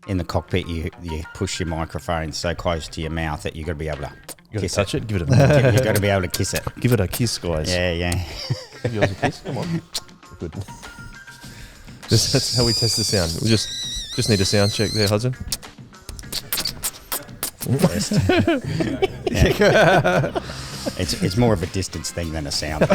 in the cockpit, you push your microphone so close to your mouth that you got to be able to kiss touch it. Give it You got to be able to kiss it. Give it a kiss, guys. Yeah. Give yours a kiss. Come on. Good. That's how we test the sound. We just need a sound check there, Hudson. It's more of a distance thing than a sound.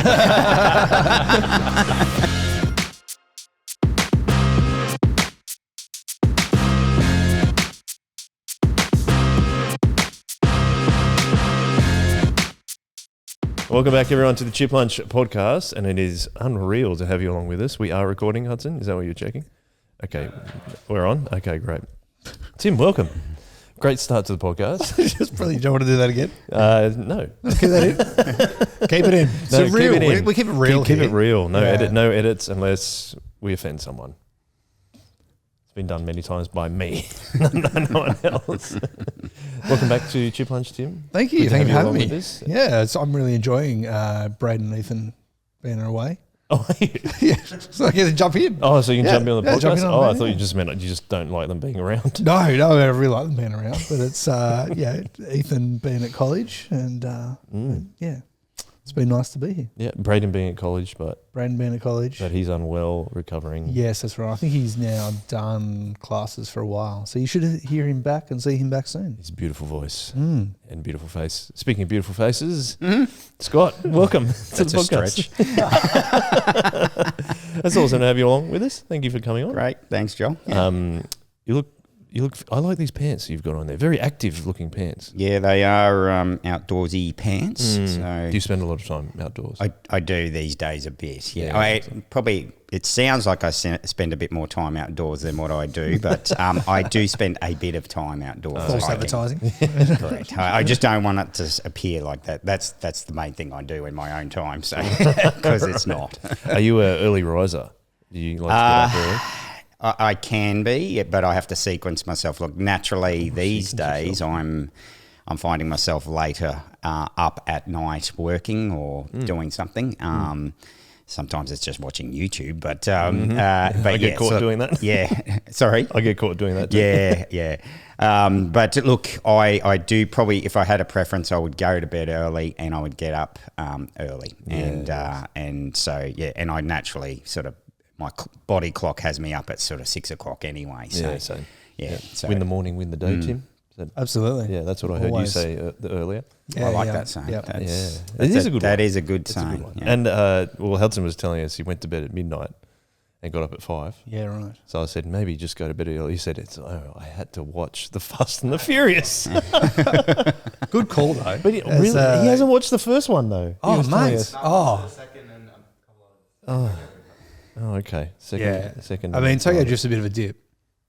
Welcome back, everyone, to the Chip Lunch podcast, and it is unreal to have you along with us. We are recording, Hudson. Is that what you're checking? Okay, we're on. Okay, great. Tim, welcome. Great start to the podcast. Just brilliant. Do you want to do that again? No. Keep that in. Keep it in. No, It's real. keep it in. We keep it real. Keep it real. No Yeah. No edits unless we offend someone. It's been done many times by me, no one else. Welcome back to Chip Lunch, Tim. Thank you. Good to Thank you for have having you me. along with us. Yeah, I'm really enjoying Braden and Ethan being away. Oh, Yeah, so I get to jump in. so you can jump in on the Yeah, jump podcast? in on Oh, I that, thought yeah. you just meant you just don't like them being around. No, I really like them being around, but it's Ethan being at college and yeah, it's been nice to be here. Yeah, Braden being at college, but Braden being at college. he's unwell, recovering. Yes, that's right. I think he's now done classes for a while, so you should hear him back and see him back soon. His beautiful voice Mm. and beautiful face. Speaking of beautiful faces, Scott, welcome to That's the a podcast. stretch. That's awesome to have you along with us. Thank you for coming on. Great. Thanks, Joel. Yeah. You look. I like these pants you've got on there. Very active looking pants. Yeah, they are outdoorsy pants. So Do you spend a lot of time outdoors? I do these days a bit. Yeah, Yeah, it sounds like I spend a bit more time outdoors than what I do, but I do spend a bit of time outdoors. False hiking. advertising. Correct. I just don't want it to appear like that. That's the main thing I do in my own time. So because it's not. Are you an early riser? Do you like to get up early? I can be, but I have to sequence myself. Look, naturally these days I'm finding myself later up at night working or doing something. Sometimes it's just watching YouTube, but I get caught doing that. Yeah, sorry. I get caught doing that too. Yeah. But look, I do probably, if I had a preference, I would go to bed early and I would get up early, and so and I naturally sort of. My body clock has me up at sort of 6 o'clock anyway. So, Yeah, same. Yeah. So Win the morning, win the day, Tim. Is that- Absolutely. yeah, that's what I heard Always. you say earlier. I like that saying. Yep. That's, Yeah. that's It is a good That one. is a good It's a saying. good one. Yeah. And Hudson was telling us he went to bed at midnight and got up at 5. Yeah, right. So I said, maybe just go to bed early. He said, I had to watch The Fast and the Furious. Good call though. But he hasn't watched the first one though. He Oh, was telling mate. us. Oh, Oh, okay. Second. I mean, Tokyo Drift's a bit of a dip,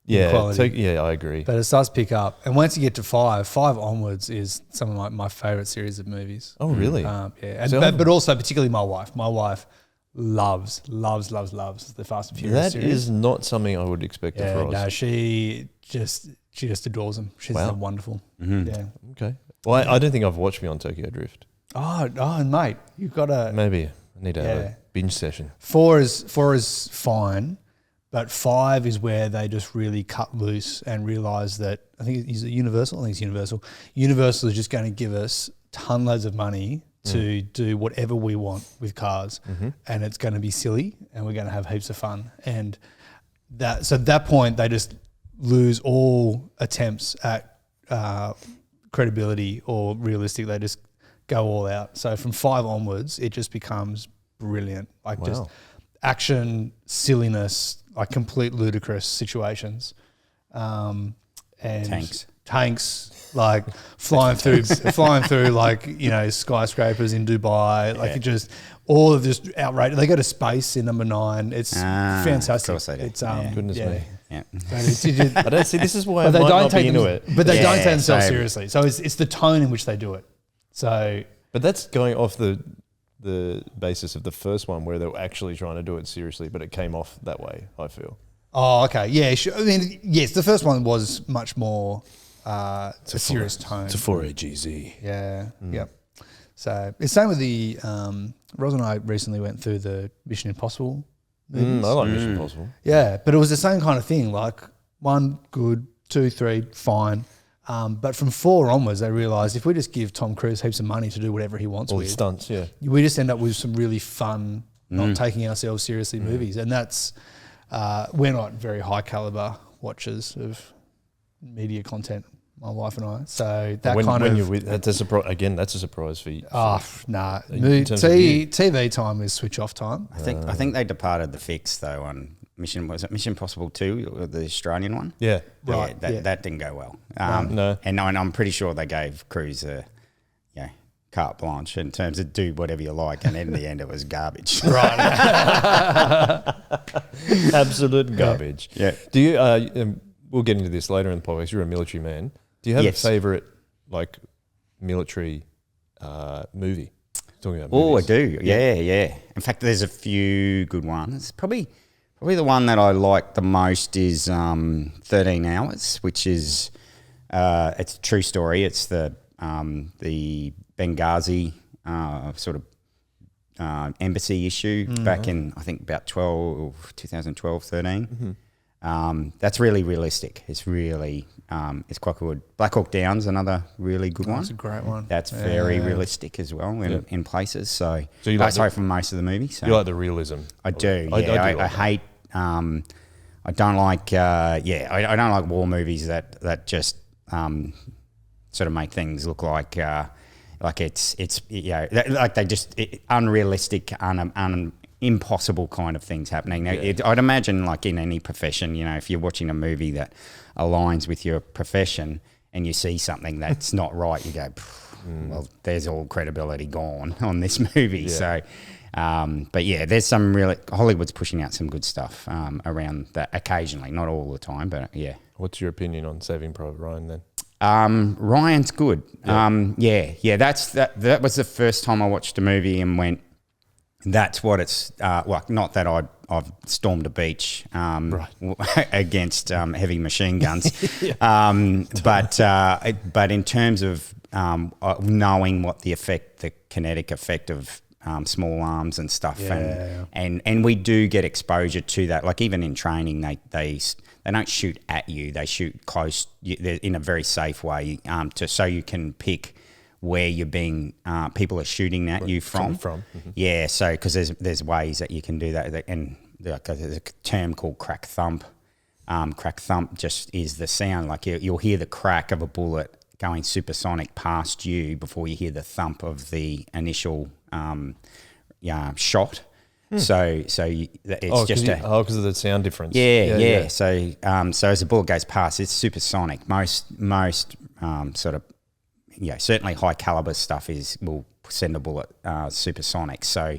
yeah, quality. I agree. but it starts to pick up. And once you get to 5 onwards is some of my favorite series of movies. Oh, really? Yeah, and, So- but also particularly my wife. My wife loves the Fast and Furious That series. is not something I would expect Yeah, of Roz. no, she just adores them. She's Wow. wonderful. Mm-hmm. Yeah. Okay. Well, I don't think I've watched Beyond Tokyo Drift. Oh, and mate, you've got to. Maybe I need to have Yeah. a binge session. 4 is fine, but 5 is where they just really cut loose and realise that I think is it Universal. I think it's Universal. Universal is just going to give us tonloads of money to do whatever we want with cars, and it's going to be silly, and we're going to have heaps of fun. And at that point, they just lose all attempts at credibility or realistic. They just go all out. So from 5 onwards, it just becomes brilliant. Like just action, silliness, like complete ludicrous situations, and tanks like flying through like, you know, skyscrapers in Dubai, like it just all of this outrageous. They go to space in number 9. It's fantastic. Of course they do. It's Goodness me. Yeah. I don't see. This is why I But might they don't not take be into it. But they don't take Yeah, themselves so- seriously. So it's the tone in which they do it. So But that's going off the basis of the first one where they were actually trying to do it seriously, but it came off that way, I feel. oh, okay, yeah. Sure. I mean, yes, the first one was much more a serious tone. It's a 4AGZ. Yeah. Yep. So it's same with the Ros and I recently went through the Mission Impossible movies. I like Mission Impossible. Yeah, but it was the same kind of thing. Like one good, 2, 3, fine. But from 4 onwards, they realised if we just give Tom Cruise heaps of money to do whatever he wants All with, the stunts, yeah. we just end up with some really fun, not taking ourselves seriously movies. And that's, we're not very high caliber watchers of media content, my wife and I. So that that's a surprise. Again, that's a surprise for you. Nah. In terms of you. TV time is switch off time. I think they departed the fix though on Mission Impossible 2, the Australian one? Yeah. Right. Yeah, that didn't go well. No. And I'm pretty sure they gave Cruise a carte blanche in terms of do whatever you like, and in the end it was garbage. Right. Absolute garbage. Yeah. Do you? We'll get into this later in the podcast. You're a military man. Do you have a favourite military movie? Talking about Oh, I movies. do. Yeah. In fact, there's a few good ones. Probably the one that I like the most is 13 Hours, which is it's a true story. It's the Benghazi sort of embassy issue back in, I think, about 2012, 13. That's really realistic. It's really it's quite good. Blackhawk Down's another really good one. That's a great one. That's very realistic as well in places. So you like sorry, for most of the movie. So You like the realism? I do. I hate. I don't like. I don't like war movies that just sort of make things look like it's like they just unrealistic, impossible kind of things happening. Now, I'd imagine, like in any profession, if you're watching a movie that aligns with your profession and you see something that's not right, you go, well, there's all credibility gone on this movie. Yeah. So, but yeah, there's some really, Hollywood's pushing out some good stuff around that occasionally, not all the time, but yeah. What's your opinion on Saving Private Ryan then? Ryan's good. Yeah. That was the first time I watched a movie and went, that's what it's not that I've stormed a beach against heavy machine guns, but in terms of knowing what the kinetic effect of small arms and stuff, and we do get exposure to that. Like even in training, they don't shoot at you; they shoot close in a very safe way, so you can pick where you're being people are shooting at you from. Yeah, so because there's ways that you can do that, and there's a term called crack thump. Crack thump just is the sound, like you'll hear the crack of a bullet going supersonic past you before you hear the thump of the initial shot. So it's because of the sound difference. Yeah. So as the bullet goes past, it's supersonic. Most sort of certainly high caliber stuff will send a bullet supersonic. So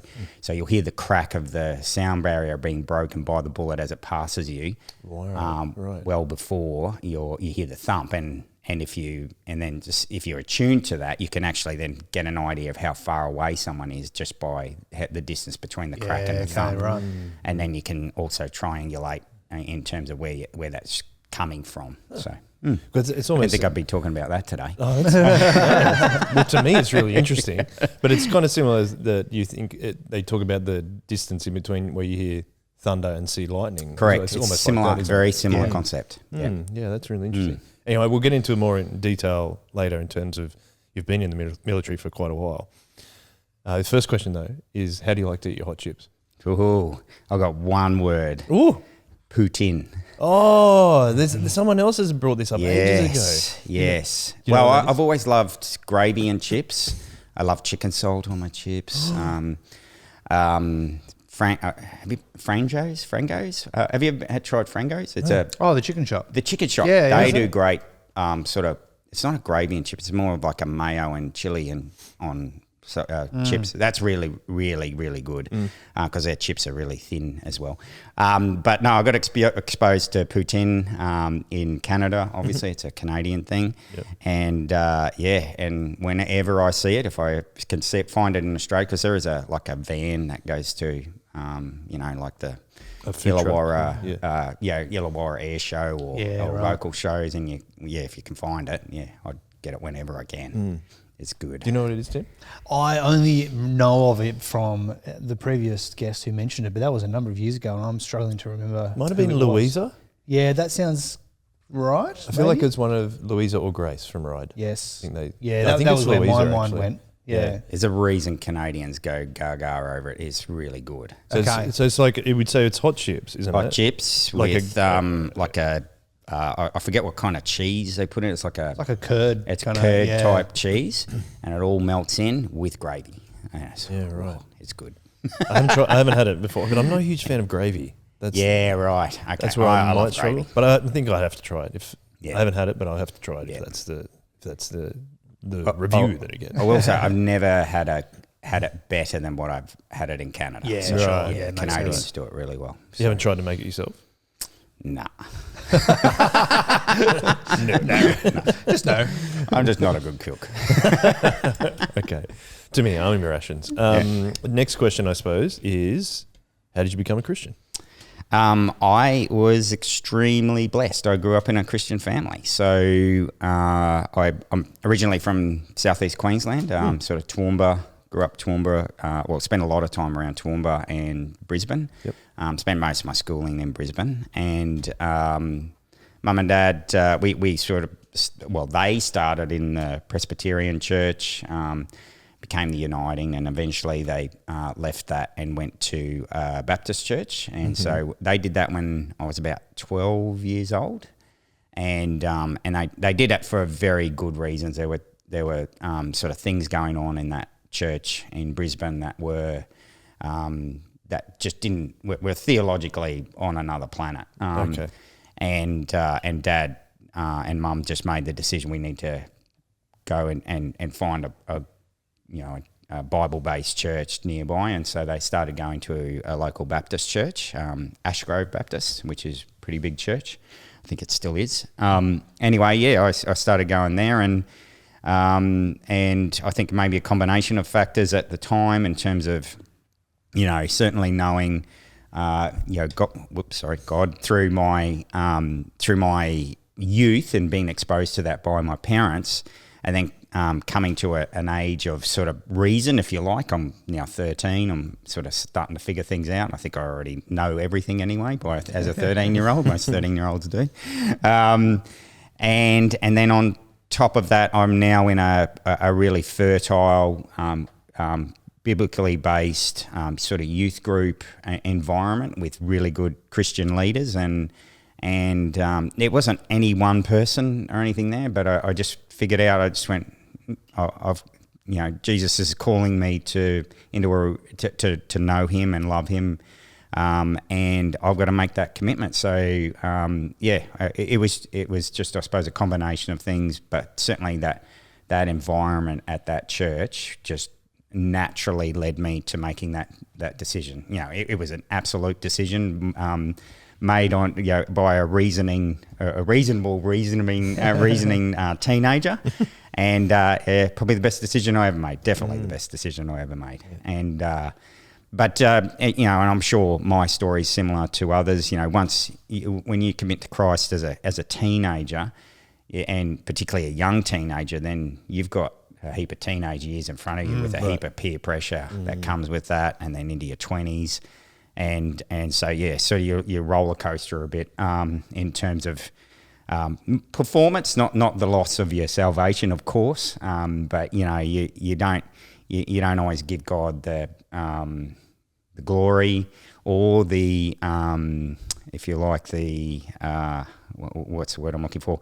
you'll hear the crack of the sound barrier being broken by the bullet as it passes you. Right. Well before you hear the thump, and if you're attuned to that, you can actually then get an idea of how far away someone is just by the distance between the crack and the thump. Right. And then you can also triangulate in terms of where that's coming from. So. Because it's I almost. think I'd be talking about that today. Oh, that's well, to me, it's really interesting, but it's kind of similar that you think they talk about the distance in between where you hear thunder and see lightning. Correct. It's It's almost similar, like that, very similar concept. Yeah, that's really interesting. Anyway, we'll get into it more in detail later in terms of you've been in the military for quite a while. The first question though is, how do you like to eat your hot chips? Ooh, I've got one word. Ooh, Poutine. Oh, there's someone else has brought this up ages ago. Yes. Do you know Well, what that is? I've always loved gravy and chips. I love chicken salt on my chips. Frangos? Have you ever tried Frangos? It's the chicken shop. the chicken shop. Yeah, they is do it? great. Sort of. It's not a gravy and chips. It's more of like a mayo and chili and on chips. That's really, really, really good because their chips are really thin as well. But no, I got exposed to poutine in Canada. Obviously, it's a Canadian thing, and and whenever I see it, if I can find it in Australia, because there is a van that goes to like the Illawarra, Illawarra Air Show or local shows, and if you can find it, I'd get it whenever I can. It's good. Do you know what it is, Tim? I only know of it from the previous guest who mentioned it, but that was a number of years ago, and I'm struggling to remember. Might have been who it was. Louisa. Yeah, that sounds right? I feel like it's one of Louisa or Grace from Ride. Yes. I think I think that it's was where my Louisa, mind actually. went. Yeah. There's a reason Canadians go gaga over it. It's really good. So, Okay. so it's like, it would say it's hot chips, isn't Hot it? chips Like with I forget what kind of cheese they put in. It's like a curd. It's kinda, curd yeah. type cheese, and it all melts in with gravy. Yes. Yeah, right. It's good. I haven't had it before, but I'm not a huge fan of gravy. Yeah, right. Okay. That's where I love might struggle. gravy. But I think I'd have to try it. Yeah. I haven't had it, but I'll have to try it if that's the review that it gets. I will say I've never had it better than what I've had it in Canada. Yeah, So, right. Yeah, makes Canadians sense. do it really well. You haven't tried to make it yourself? Nah. No. Just no. I'm just not a good cook. Okay. To me, I'm rations. Next question, I suppose, is how did you become a Christian? I was extremely blessed. I grew up in a Christian family. So I'm originally from southeast Queensland, sort of Toowoomba. Grew up Toowoomba. Spent a lot of time around Toowoomba and Brisbane. Yep. Spent most of my schooling in Brisbane. And mum and dad, we sort of, they started in the Presbyterian church, became the Uniting, and eventually they left that and went to Baptist church. And so they did that when I was about 12 years old. And they did it for very good reasons. There were sort of things going on in that church in Brisbane that were that just were theologically on another planet. Okay. And dad and mum just made the decision we need to go and find a Bible-based church nearby, and so they started going to a local Baptist church, Ashgrove Baptist, which is a pretty big church. I think it still is. Anyway, I started going there, and I think maybe a combination of factors at the time in terms of, certainly knowing, God through my youth and being exposed to that by my parents, and then coming to an age of sort of reason, if you like. I'm now 13. I'm sort of starting to figure things out. I think I already know everything anyway, as a 13-year-old. Most 13-year-olds do. And then on top of that, I'm now in a really fertile, biblically based sort of youth group environment with really good Christian leaders, and it wasn't any one person or anything there, but I just figured out. I just went, Jesus is calling me to know Him and love Him, and I've got to make that commitment. So it was just, I suppose, a combination of things, but certainly that environment at that church just naturally led me to making that decision. It was an absolute decision made on by a reasonable reasoning teenager, and probably the best decision I ever made. Definitely the best decision I ever made. And and I'm sure my story is similar to others. When you commit to Christ as a teenager, and particularly a young teenager, then you've got a heap of teenage years in front of you with a heap of peer pressure that comes with that, and then into your 20s. And so you roller coaster a bit in terms of performance, not the loss of your salvation, of course, but you don't always give God the glory or the if you like the what's the word I'm looking for,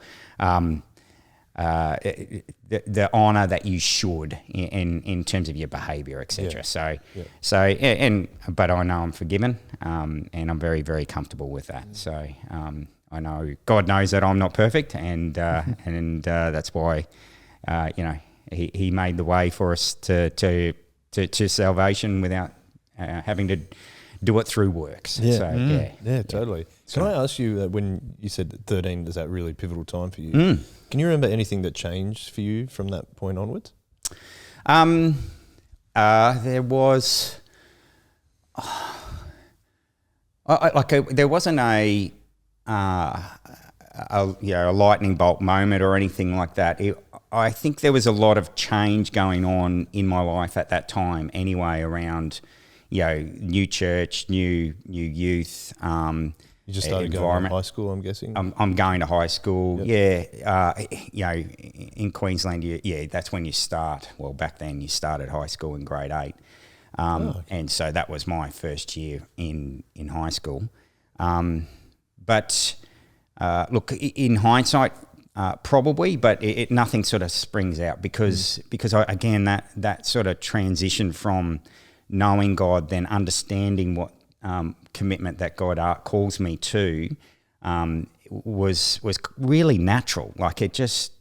the honor that you should in terms of your behavior, etc. But I know I'm forgiven, and I'm very, very comfortable with that. So I know God knows that I'm not perfect, and that's why He made the way for us to salvation without having to do it through works. Yeah, So, totally. Can I ask you, when you said 13 is that really pivotal time for you? Can you remember anything that changed for you from that point onwards? There was, there wasn't a lightning bolt moment or anything like that. I think there was a lot of change going on in my life at that time anyway, around new church, new youth, You just started going to environment. high school, I'm guessing? I'm going to high school. Yep. Yeah. In Queensland, that's when you start. Well, back then you started high school in grade 8. And so that was my first year in high school. But look, in hindsight, probably, but nothing sort of springs out because again, that sort of transition from knowing God, then understanding what commitment that God calls me to, was really natural. Like it just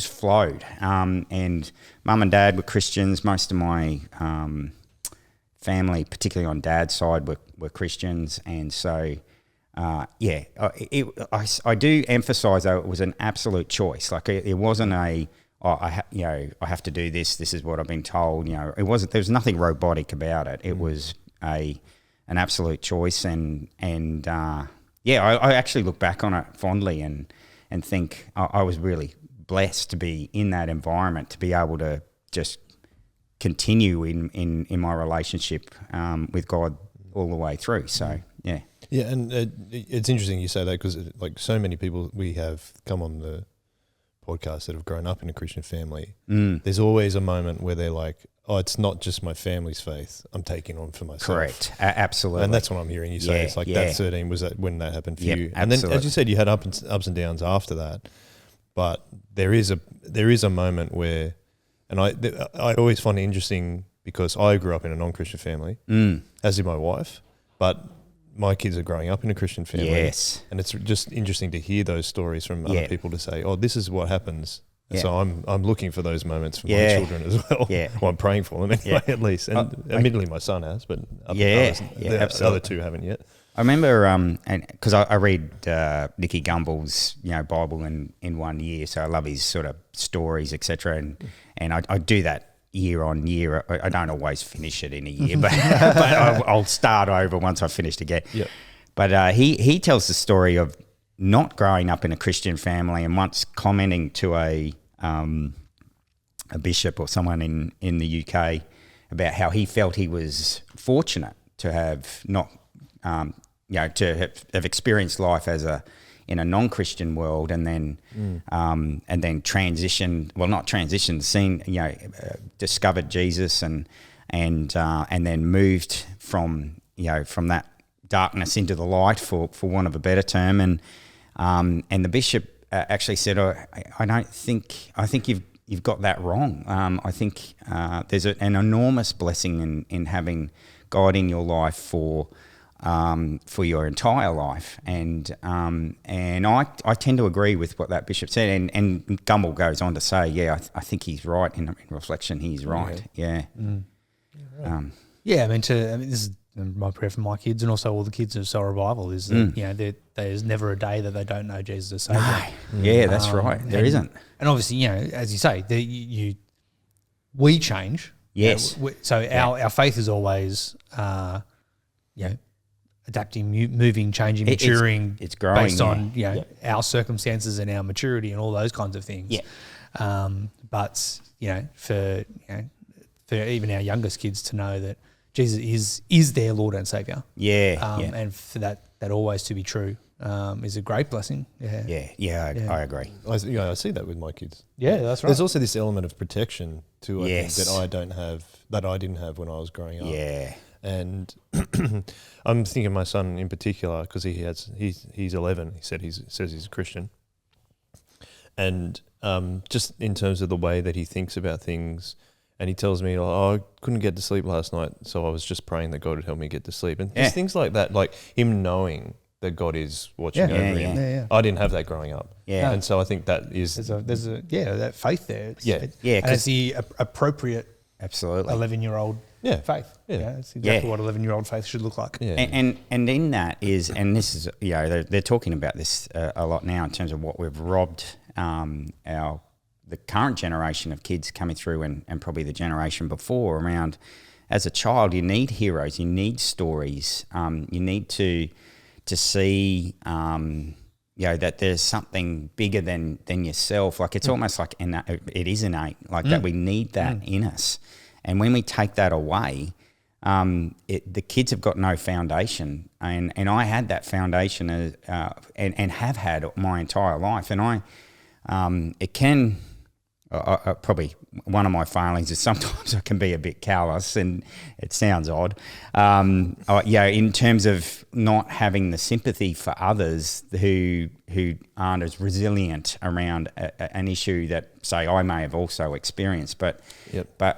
flowed. And mum and dad were Christians. Most of my family, particularly on dad's side, were Christians, and so. I do emphasise though it was an absolute choice. Like it wasn't I have to do this. This is what I've been told. It wasn't. There was nothing robotic about it. It was an absolute choice, and I actually look back on it fondly and think I was really blessed to be in that environment, to be able to just continue in my relationship with God all the way through. So yeah. Yeah, and it's interesting you say that because like so many people we have come on the podcast that have grown up in a Christian family, there's always a moment where they're like, oh, it's not just my family's faith I'm taking on for myself. Correct, absolutely. And that's what I'm hearing you say. Yeah, it's like that 13, was that when that happened for Yep, you? And absolutely. then, as you said, you had ups and downs after that. But there is a moment where, and I always find it interesting because I grew up in a non-Christian family, as did my wife, but my kids are growing up in a Christian family. Yes. And it's just interesting to hear those stories from other people to say, oh, this is what happens. And so I'm looking for those moments for my children as well. Yeah. Well, I'm praying for them anyway, at least. And admittedly, my son has, but the other two haven't yet. I remember, and because I read Nicky Gumbel's Bible in 1 year, so I love his sort of stories, etc. And I do that year on year. I don't always finish it in a year, but I'll start over once I've finished again. Yep. But he tells the story of not growing up in a Christian family, and once commenting to a bishop or someone in the UK about how he felt he was fortunate to have not, to have experienced life in a non-Christian world, and then discovered Jesus and then moved from that darkness into the light, for want of a better term, and the bishop actually said, I think you've got that wrong. I think there's an enormous blessing in having God in your life for your entire life, and I tend to agree with what that bishop said, and Gumbel goes on to say, I think he's right in reflection. He's right, yeah. This is my prayer for my kids and also all the kids of Soul Revival is that there's never a day that they don't know Jesus as Saviour. Yeah, that's right. There isn't, and obviously, as you say, we change. Yes. Our faith is always, adapting, moving, changing, maturing. It's growing based on our circumstances and our maturity and all those kinds of things. Yeah. But for even our youngest kids to know that Jesus is their Lord and Saviour. Yeah. And for that always to be true is a great blessing. Yeah. I agree. I see that with my kids. Yeah, that's right. There's also this element of protection too, I think, Yes. that I didn't have when I was growing up. Yeah. And I'm thinking of my son in particular because he's 11. He says he's a Christian, and just in terms of the way that he thinks about things, and he tells me, "Oh, I couldn't get to sleep last night, so I was just praying that God would help me get to sleep." And just things like that, like him knowing that God is watching over him. Yeah. I didn't have that growing up. Yeah. And so I think that is there's that faith there. And Yeah, it's the appropriate absolutely 11-year-old faith. Yeah. It's exactly what 11-year-old faith should look like. Yeah. And in that is, and this is, they're talking about this a lot now in terms of what we've robbed the current generation of kids coming through and probably the generation before around. As a child, you need heroes, you need stories, you need to see that there's something bigger than yourself. Like it's almost like it is innate, like that we need that in us. And when we take that away, the kids have got no foundation, and I had that foundation and have had my entire life, and it can. Probably one of my failings is sometimes I can be a bit callous, and it sounds odd. In terms of not having the sympathy for others who aren't as resilient around an issue that, say, I may have also experienced. But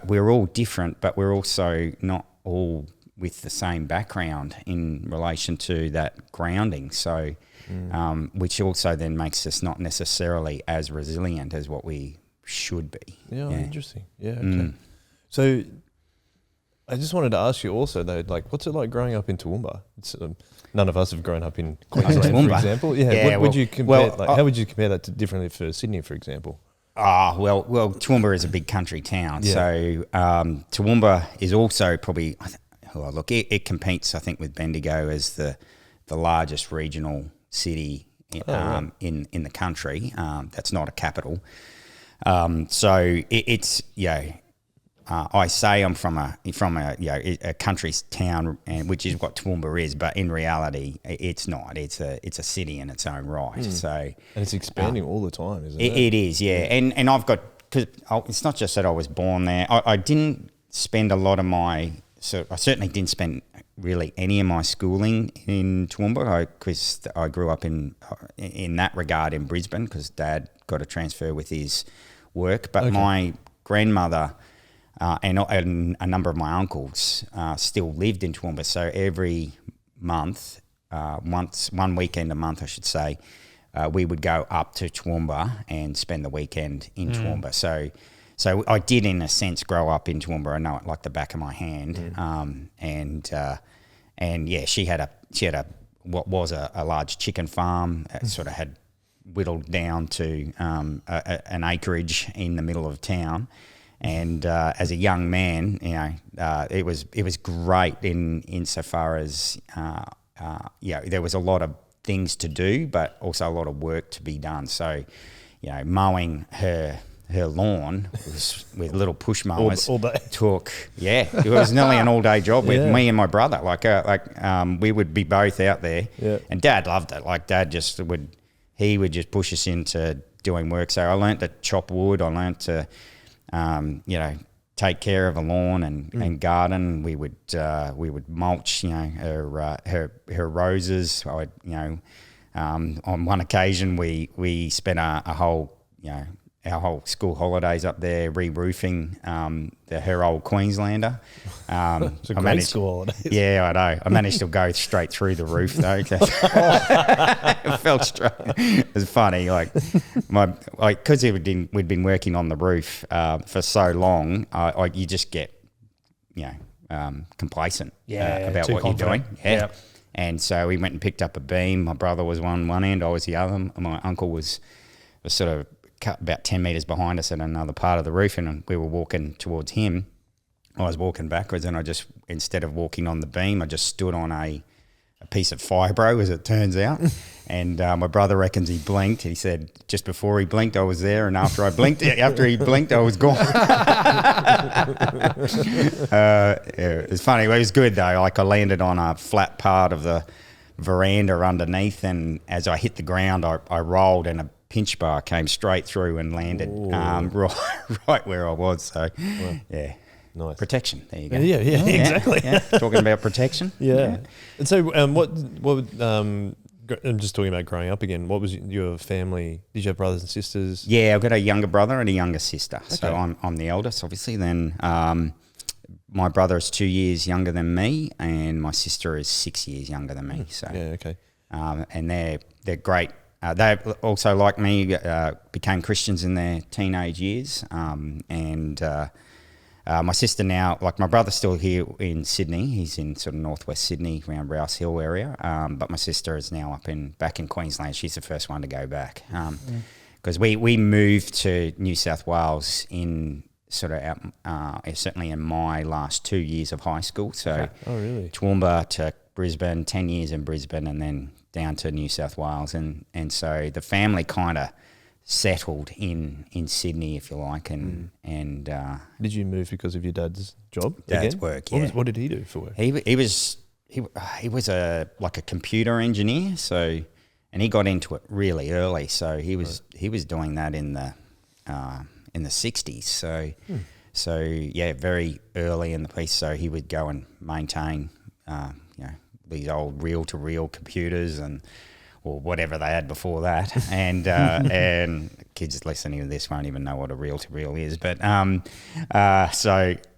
we're all different, but we're also not all with the same background in relation to that grounding. So, which also then makes us not necessarily as resilient as what we should be. Yeah, interesting. Yeah, okay. So I just wanted to ask you also though, like, what's it like growing up in Toowoomba? It's, none of us have grown up in Queensland, for example. Yeah, would you compare? How would you compare that to differently for Sydney, for example? Well, Toowoomba is a big country town, so Toowoomba is also probably. Look, it competes, I think, with Bendigo as the largest regional city in the country. That's not a capital. So it's I say I'm from a country town, and which is what Toowoomba is, but in reality, it's not. It's a city in its own right. So and it's expanding all the time, isn't it? It is, yeah. And I've got, because it's not just that I was born there. I didn't spend a lot of I certainly didn't spend really any of my schooling in Toowoomba, because I grew up in that regard in Brisbane, because Dad got a transfer with his work. But my grandmother and a number of my uncles still lived in Toowoomba. So every month, one weekend a month, I should say, we would go up to Toowoomba and spend the weekend in Toowoomba. So I did, in a sense, grow up in Toowoomba. I know it like the back of my hand. And she had what was a large chicken farm. It sort of had whittled down to an acreage in the middle of town. And as a young man, it was great insofar as there was a lot of things to do, but also a lot of work to be done. So, mowing her lawn with little push mowers all day. It was nearly an all day job with me and my brother. We would be both out there, and Dad loved it. Like, Dad would just push us into doing work. So I learnt to chop wood. I learnt to take care of a lawn and garden. We would mulch her roses. On one occasion we spent a whole our whole school holidays up there re-roofing her old Queenslander. It's a great school holidays. Yeah, I know. I managed to go straight through the roof though. It felt straight. It was funny, because we'd been working on the roof for so long. You just get complacent about what you're doing. Yeah. And so we went and picked up a beam. My brother was one end, I was the other. My uncle was sort of cut about 10 metres behind us at another part of the roof, and we were walking towards him. I was walking backwards, and instead of walking on the beam, I just stood on a piece of fibro, as it turns out. And my brother reckons he blinked. He said just before he blinked, I was there, and after he blinked, I was gone. It was funny. It was good though. Like, I landed on a flat part of the veranda underneath, and as I hit the ground, I rolled, and a pinch bar came straight through and landed right where I was. So, nice protection. There you go. Yeah, exactly. Yeah. Talking about protection. Yeah. And so, what would I'm just talking about growing up again. What was your family? Did you have brothers and sisters? Yeah, I've got a younger brother and a younger sister. Okay. So I'm the eldest, obviously. Then my brother is 2 years younger than me, and my sister is 6 years younger than me. So and they're great. They also, like me, became Christians in their teenage years. My sister now, like, my brother's still here in Sydney. He's in sort of northwest Sydney, around Rouse Hill area. But my sister is now back in Queensland. She's the first one to go back. Because we moved to New South Wales in sort of certainly in my last 2 years of high school. So really? Toowoomba to Brisbane, 10 years in Brisbane, and then down to New South Wales. And so the family kind of settled in Sydney, if you like, and Did you move because of your dad's job? Dad's again? work. What did he do for work? He was a computer engineer, so, and he got into it really early. So he was doing that in the 60s. So yeah, very early in the piece. So he would go and maintain these old reel-to-reel computers or whatever they had before that, and kids listening to this won't even know what a reel-to-reel is. But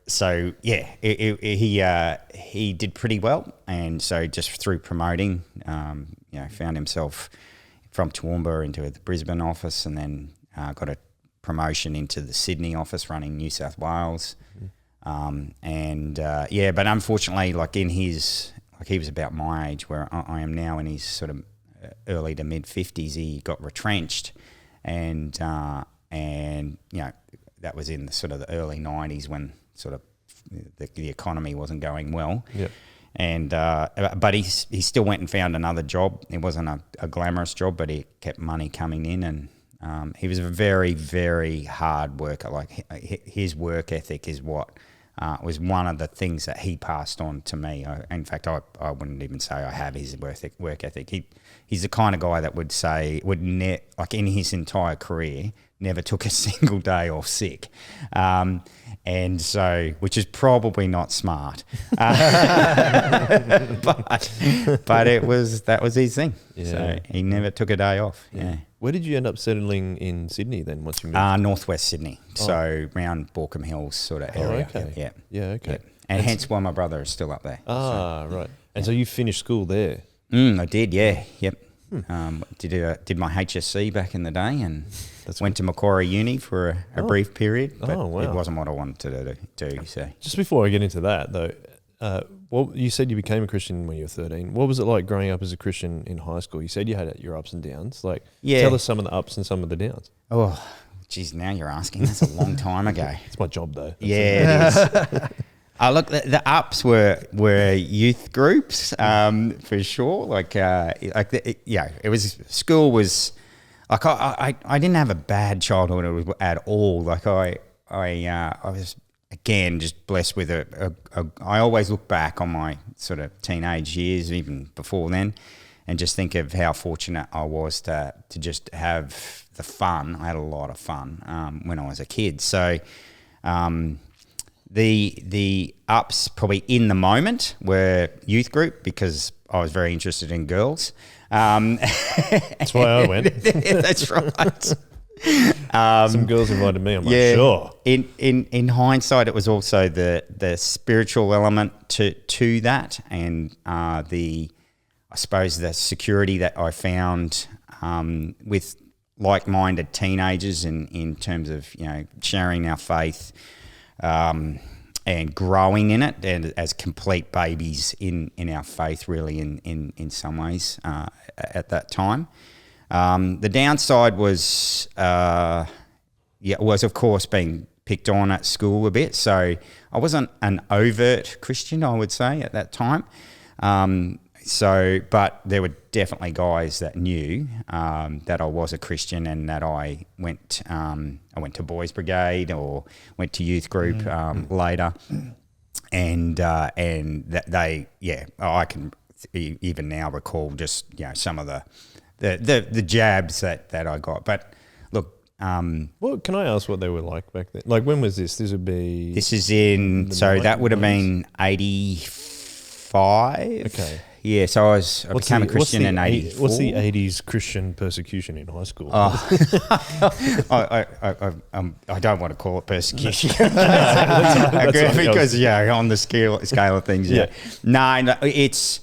so yeah, he did pretty well, and so just through promoting, found himself from Toowoomba into the Brisbane office, and then got a promotion into the Sydney office running New South Wales. But unfortunately, he was about my age where I am now, in his sort of early to mid 50s. He got retrenched, and that was in the sort of the early 90s when sort of the economy wasn't going well. Yep. And but he still went and found another job. It wasn't a glamorous job, but he kept money coming in, and he was a very, very hard worker. Like his work ethic is what was one of the things that he passed on to me. In fact, I wouldn't even say I have his work ethic. He's the kind of guy that would say in his entire career never took a single day off sick. And so, which is probably not smart, but that was his thing. Yeah. So he never took a day off. Yeah. Where did you end up settling in Sydney then? Once you moved, northwest Sydney, so around Borkham Hills sort of area. Okay. Yeah. Yeah. Okay. Yeah. And hence why my brother is still up there. Right. And so you finished school there. I did. Yeah. Yep. Did my HSC back in the day, and went to Macquarie Uni for a brief period. But wow. It wasn't what I wanted to do. So just before I get into that though, you said you became a Christian when you were 13. What was it like growing up as a Christian in high school? You said you had your ups and downs. Tell us some of the ups and some of the downs. Oh, geez, now you're asking. That's a long time ago. It's my job though. Yeah, it is. Look, the ups were youth groups, for sure. It was school was like I didn't have a bad childhood at all. Like I was again just blessed with I always look back on my sort of teenage years, even before then, and just think of how fortunate I was to just have the fun. I had a lot of fun when I was a kid. So. The ups probably in the moment were youth group, because I was very interested in girls. That's why I went. That's right. Some girls invited me. I'm like, sure. In hindsight, it was also the spiritual element to that, and I suppose the security that I found with like-minded teenagers in terms of sharing our faith. And growing in it, and as complete babies in our faith, really in some ways at that time. The downside was of course being picked on at school a bit. So I wasn't an overt Christian, I would say, at that time. But there were definitely guys that knew that I was a Christian, and that I went to Boys Brigade or went to youth group later, and that I can even now recall just some of the jabs that I got. But look, well, can I ask what they were like back then? Like, when was this? This is in that would have been 85. Okay. Yeah, so I became a Christian in 84. What's the 80s Christian persecution in high school? I don't want to call it persecution because on the scale of things, No, it's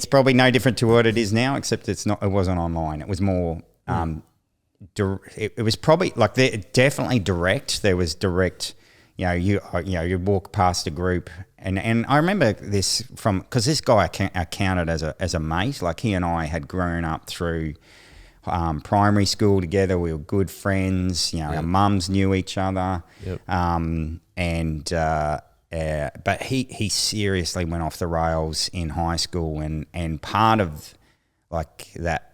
probably no different to what it is now, except it wasn't online. It was more. It was probably definitely direct. There was direct. You walk past a group, and I remember this because this guy I counted as a mate. Like, he and I had grown up through primary school together. We were good friends. Our mums knew each other. Yep. But he seriously went off the rails in high school, and part of that.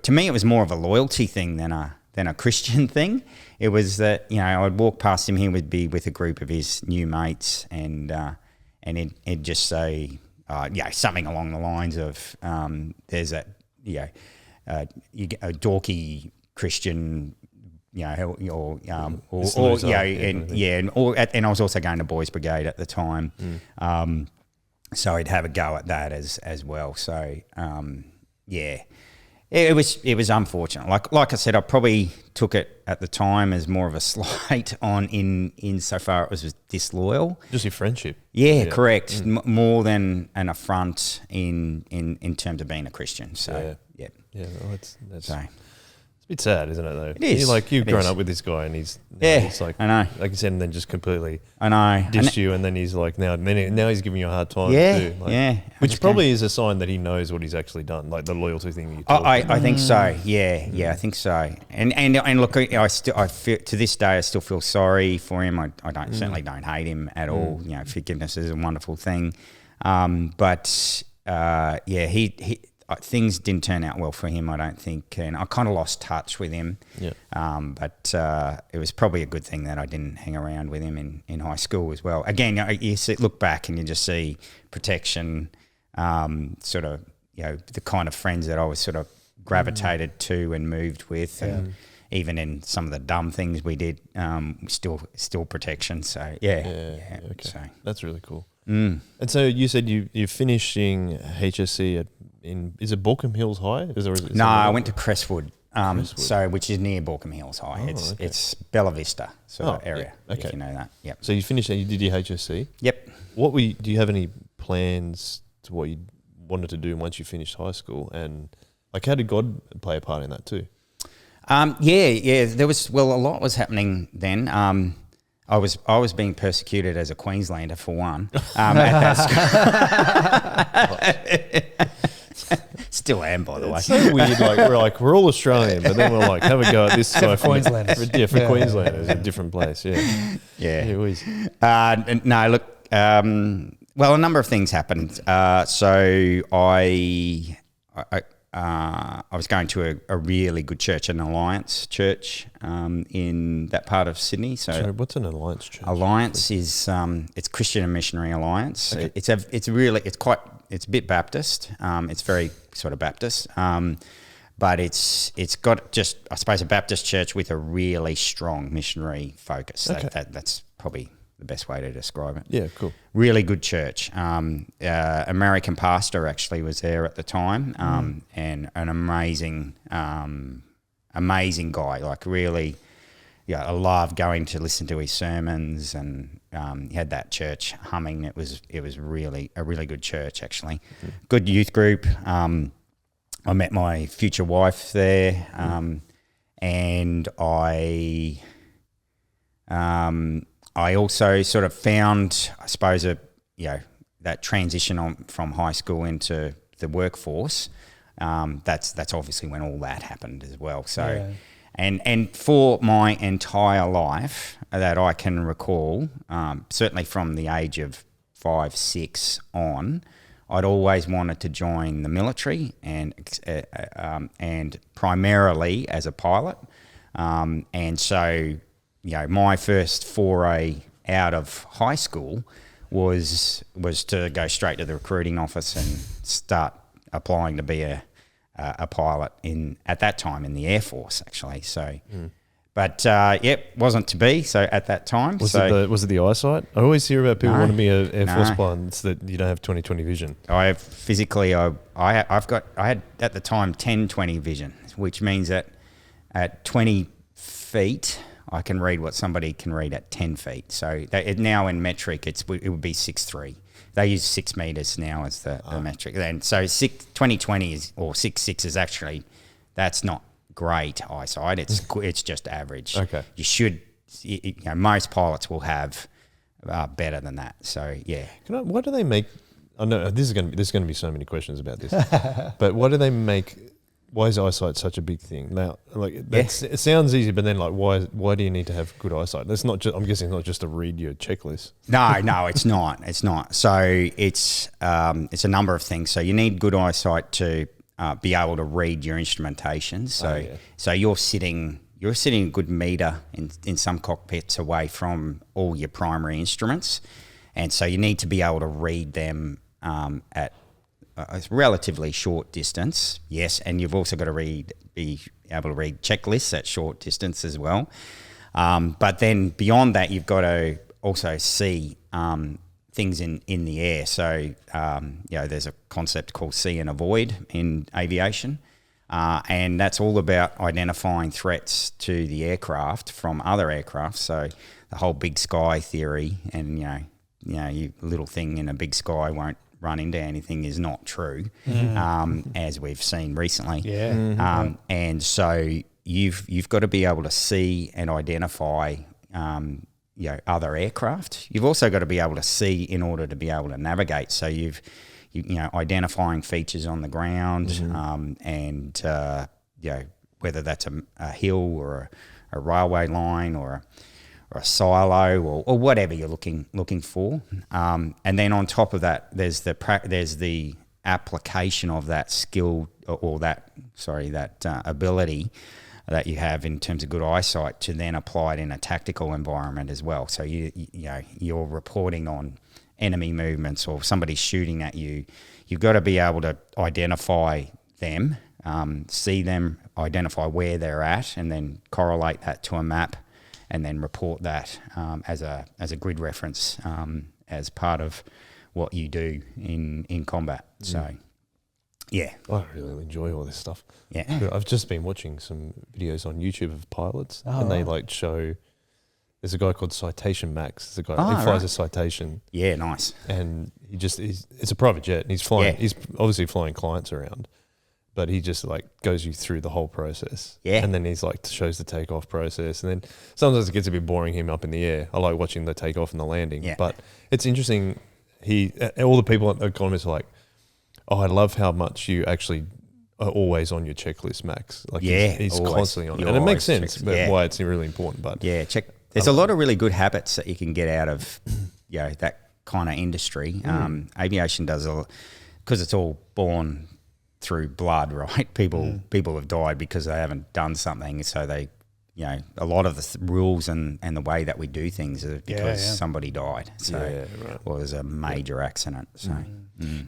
To me, it was more of a loyalty thing than a a Christian thing. It was that, you know, I'd walk past him. He would be with a group of his new mates, and he'd just say, something along the lines of, "There's a, you get a dorky Christian." And I was also going to Boys Brigade at the time, so I'd have a go at that as well. So it was unfortunate. Like I said, I probably took it at the time as more of a slight on insofar it was disloyal. Just your friendship. Yeah, correct. More than an affront in terms of being a Christian. So yeah. Well, that's so. It's a bit sad, isn't it? Though it is. You've grown up with this guy, and he's like, I know, like you said, and then just completely dissed you, and then he's like now he's giving you a hard time too. Which probably is a sign that he knows what he's actually done, like the loyalty thing. You I think so. Yeah, I think so. And look, I feel to this day I still feel sorry for him. I certainly don't hate him at all. You know, forgiveness is a wonderful thing. He things didn't turn out well for him, I don't think, and I kind of lost touch with him. Yeah. But it was probably a good thing that I didn't hang around with him in high school as well. Again, you look back and you just see protection, sort of, you know, the kind of friends that I was sort of gravitated to and moved with, and even in some of the dumb things we did, still protection. So okay. So that's really cool. And so you said you're finishing HSC is it Balcombe Hills High? No, I went to Crestwood, which is near Balcombe Hills High. It's Bella Vista sort of area, if you know that. Yep. So you finished, you did your HSC? Yep. Do you have any plans to what you wanted to do once you finished high school? And like, how did God play a part in that too? There was, a lot was happening then. I was being persecuted as a Queenslander for one. At that school. Still am, by the way. It's so weird. We're all Australian, but then we're like, have a go at this guy for Queenslanders. Queenslanders, a different place. Yeah. No, look. A number of things happened. So I was going to a really good church, an Alliance church, in that part of Sydney. So what's an Alliance church? Alliance is it's Christian and Missionary Alliance. Okay. It's a bit Baptist. It's very sort of Baptist, but it's got just, I suppose, a Baptist church with a really strong missionary focus. Okay. That's probably the best way to describe it. Yeah, cool. Really good church. American pastor actually was there at the time, and an amazing guy. Like really, I loved going to listen to his sermons, and he had that church humming. It was really a really good church actually. Good youth group. I met my future wife there, and I also sort of found, I suppose, that transition from high school into the workforce. That's obviously when all that happened as well. So, and for my entire life that I can recall, certainly from the age of 5, 6 on, I'd always wanted to join the military, and primarily as a pilot. And so, my first foray out of high school was to go straight to the recruiting office and start applying to be a pilot at that time in the Air Force actually. So, but wasn't to be. So at that time, was it the eyesight? I always hear about people wanting to be Air Force pilots that you don't have 20/20 vision. I had at the time 10/20 vision, which means that at 20 feet. I can read what somebody can read at 10 feet. So now in metric, it would be 6'3". They use 6 meters now as the metric. And so 20/20 is, or 6'6" is actually, that's not great eyesight. It's just average. Okay. You should, most pilots will have better than that. So yeah. Why do they make? I know there's going to be so many questions about this, but why do they make? Why is eyesight such a big thing? Now, it sounds easy, but then why do you need to have good eyesight? That's not just. I'm guessing it's not just to read your checklist. No, it's not. It's not. So it's a number of things. So you need good eyesight to be able to read your instrumentation. So you're sitting, you're sitting a good metre in some cockpits away from all your primary instruments, and so you need to be able to read them at a relatively short distance. Yes, and you've also got to be able to read checklists at short distance as well. But then beyond that, you've got to also see things in the air. So, there's a concept called see and avoid in aviation. And that's all about identifying threats to the aircraft from other aircraft. So the whole big sky theory and, you little thing in a big sky won't run into anything is not true, as we've seen recently. Yeah. And so you've got to be able to see and identify other aircraft. You've also got to be able to see in order to be able to navigate. So identifying features on the ground, and whether that's a hill or a railway line or a silo or whatever you're looking for. And then on top of that, there's the application of that skill or that ability that you have in terms of good eyesight to then apply it in a tactical environment as well. So you're reporting on enemy movements or somebody shooting at you. You've got to be able to identify them, see them, identify where they're at, and then correlate that to a map, and then report that as a grid reference as part of what you do in combat. So, yeah. I really enjoy all this stuff. Yeah. I've just been watching some videos on YouTube of pilots, and they show. There's a guy called Citation Max. There's a guy he flies a Citation. Yeah, nice. And it's a private jet, and he's flying. Yeah. He's obviously flying clients around, but he just goes you through the whole process. Yeah. And then he's shows the takeoff process, and then sometimes it gets a bit boring him up in the air. I like watching the takeoff and the landing. Yeah. But it's interesting. All the people at the economists are like, "Oh, I love how much you actually are always on your checklist, Max." He's constantly on it, and it makes sense. But why it's really important. But check. There's a lot of really good habits that you can get out of, that kind of industry. Aviation does because it's all born through blood, right? People have died because they haven't done something. So they, a lot of the rules and the way that we do things is because somebody died. So, or there's a major accident. So,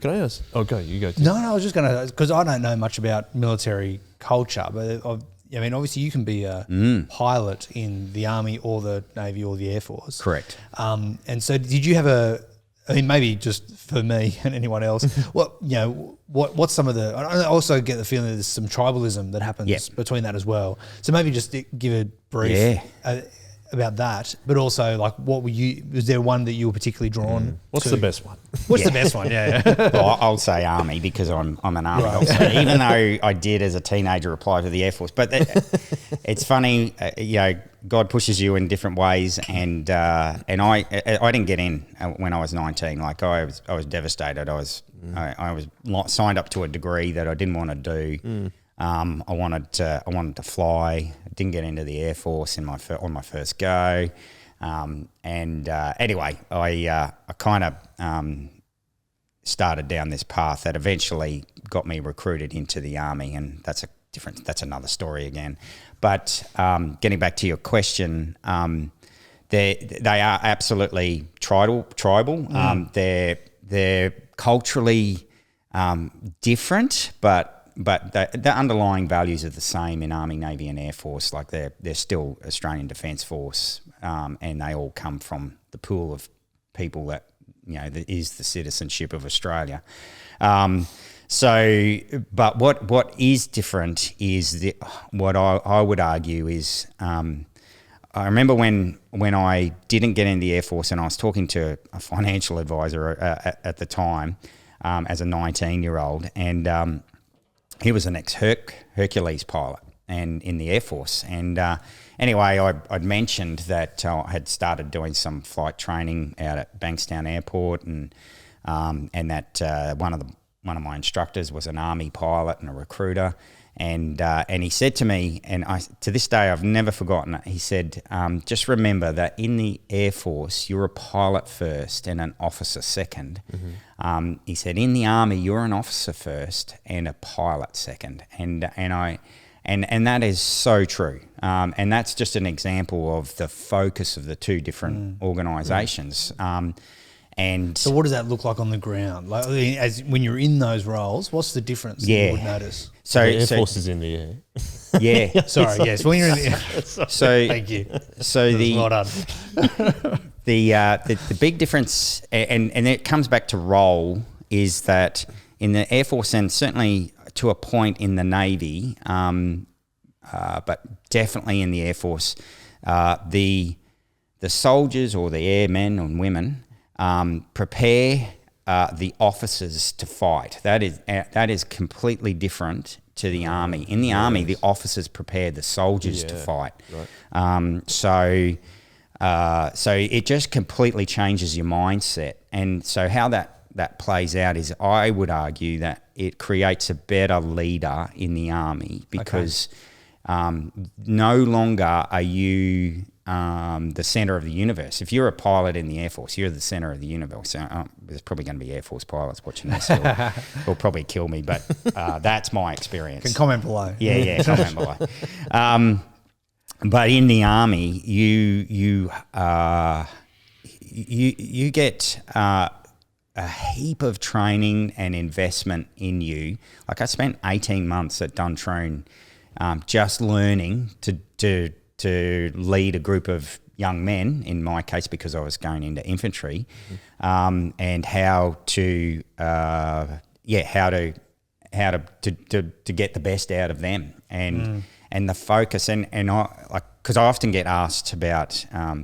Can I ask? Oh, go. You go. No, I was just going to, because I don't know much about military culture, but obviously you can be a pilot in the Army or the Navy or the Air Force. Correct. And so did you have maybe just for me and anyone else, what's some of the, I also get the feeling that there's some tribalism that happens between that as well. So maybe just give a brief about that, but also was there one that you were particularly drawn What's to? the best one? What's the best one? Yeah. Well, I'll say Army because I'm an Army officer, even though I did as a teenager apply for the Air Force. But it's funny, God pushes you in different ways, and I didn't get in when I was 19. I was devastated. I was signed up to a degree that I didn't want to do. I wanted to fly. I didn't get into the Air Force on my first go. Anyway, I kind of started down this path that eventually got me recruited into the Army, and that's another story again. But getting back to your question, they are absolutely tribal. They're culturally different, but the underlying values are the same in Army, Navy, and Air Force. They're still Australian Defence Force, and they all come from the pool of people that that is the citizenship of Australia. But what is different is what I would argue is. I remember when I didn't get into the Air Force, and I was talking to a financial advisor at the time as a 19-year-old, and he was an ex-Hercules pilot and in the Air Force. And anyway, I'd mentioned that I had started doing some flight training out at Bankstown Airport, and that one of my instructors was an Army pilot and a recruiter. And he said to me, and to this day I've never forgotten it, he said, just remember that in the Air Force you're a pilot first and an officer second. He said in the Army you're an officer first and a pilot second. And And that is so true. And that's just an example of the focus of the two different organisations. And so, what does that look like on the ground? Like, as when you're in those roles, what's the difference that you would notice? So the Air Force is in the air. Yeah. Sorry. Yes. When you're in the air. So Thank you. So Well done. the big difference, and it comes back to role, is that in the Air Force and certainly to a point in the Navy, but definitely in the Air Force, the soldiers or the airmen and women prepare the officers to fight. That is completely different to the Army. In the Army, the officers prepare the soldiers to fight. Right. So it just completely changes your mindset. And so how that plays out is, I would argue that it creates a better leader in the Army, because no longer are you the center of the universe. If you're a pilot in the Air Force, you're the center of the universe. So, there's probably going to be Air Force pilots watching this. Will probably kill me, but that's my experience. Can comment below. Yeah, comment below. But in the Army, you get a heap of training and investment in you. Like, I spent 18 months at Duntroon just learning to lead a group of young men, in my case, because I was going into infantry, and how to get the best out of them, and the focus, and I, like, because I often get asked about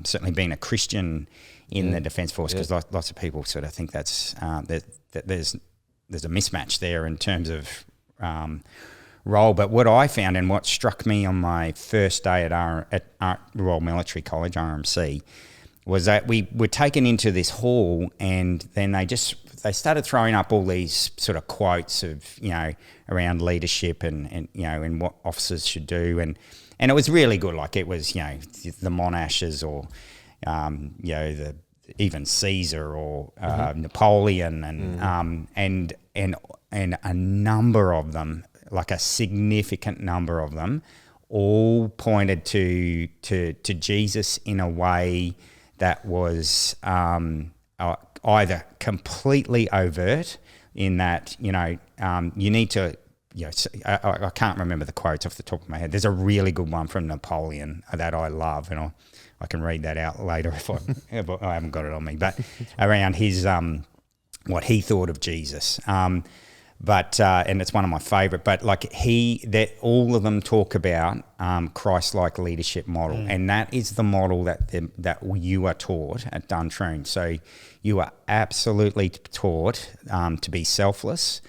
certainly being a Christian in the Defence Force, because lots of people sort of think that's that there's a mismatch there in terms of role. But what I found, and what struck me on my first day at Royal Military College, RMC, was that we were taken into this hall, and then they started throwing up all these sort of quotes of, around leadership and and what officers should do, and it was really good. Like, it was, the Monashes, or even Caesar, or Napoleon, and a number of them, like a significant number of them, all pointed to Jesus in a way that was either completely overt, in that you need to. I can't remember the quotes off the top of my head. There's a really good one from Napoleon that I love, and I can read that out later if I haven't got it on me. But around his what he thought of Jesus. But and it's one of my favourite. But like all of them talk about Christ-like leadership model, and that is the model that you are taught at Duntroon. So you are absolutely taught to be selfless.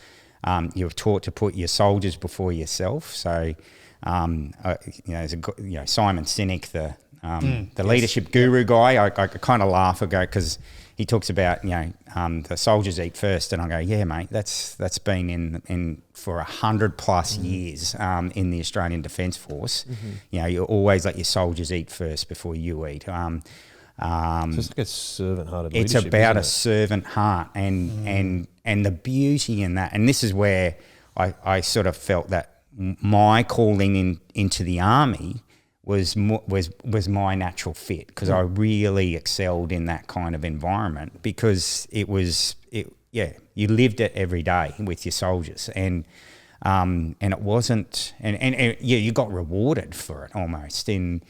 You're taught to put your soldiers before yourself. So Simon Sinek, the leadership guru guy, I kind of laugh because he talks about the soldiers eat first, and I go, yeah, mate, that's been in for 100+ years in the Australian Defence Force. You always let your soldiers eat first before you eat. So it's like a servant-hearted leadership. It's about a servant heart, and the beauty in that. And this is where I sort of felt that my calling into the Army was my natural fit, because I really excelled in that kind of environment, because you lived it every day with your soldiers, and it wasn't, and you got rewarded for it almost in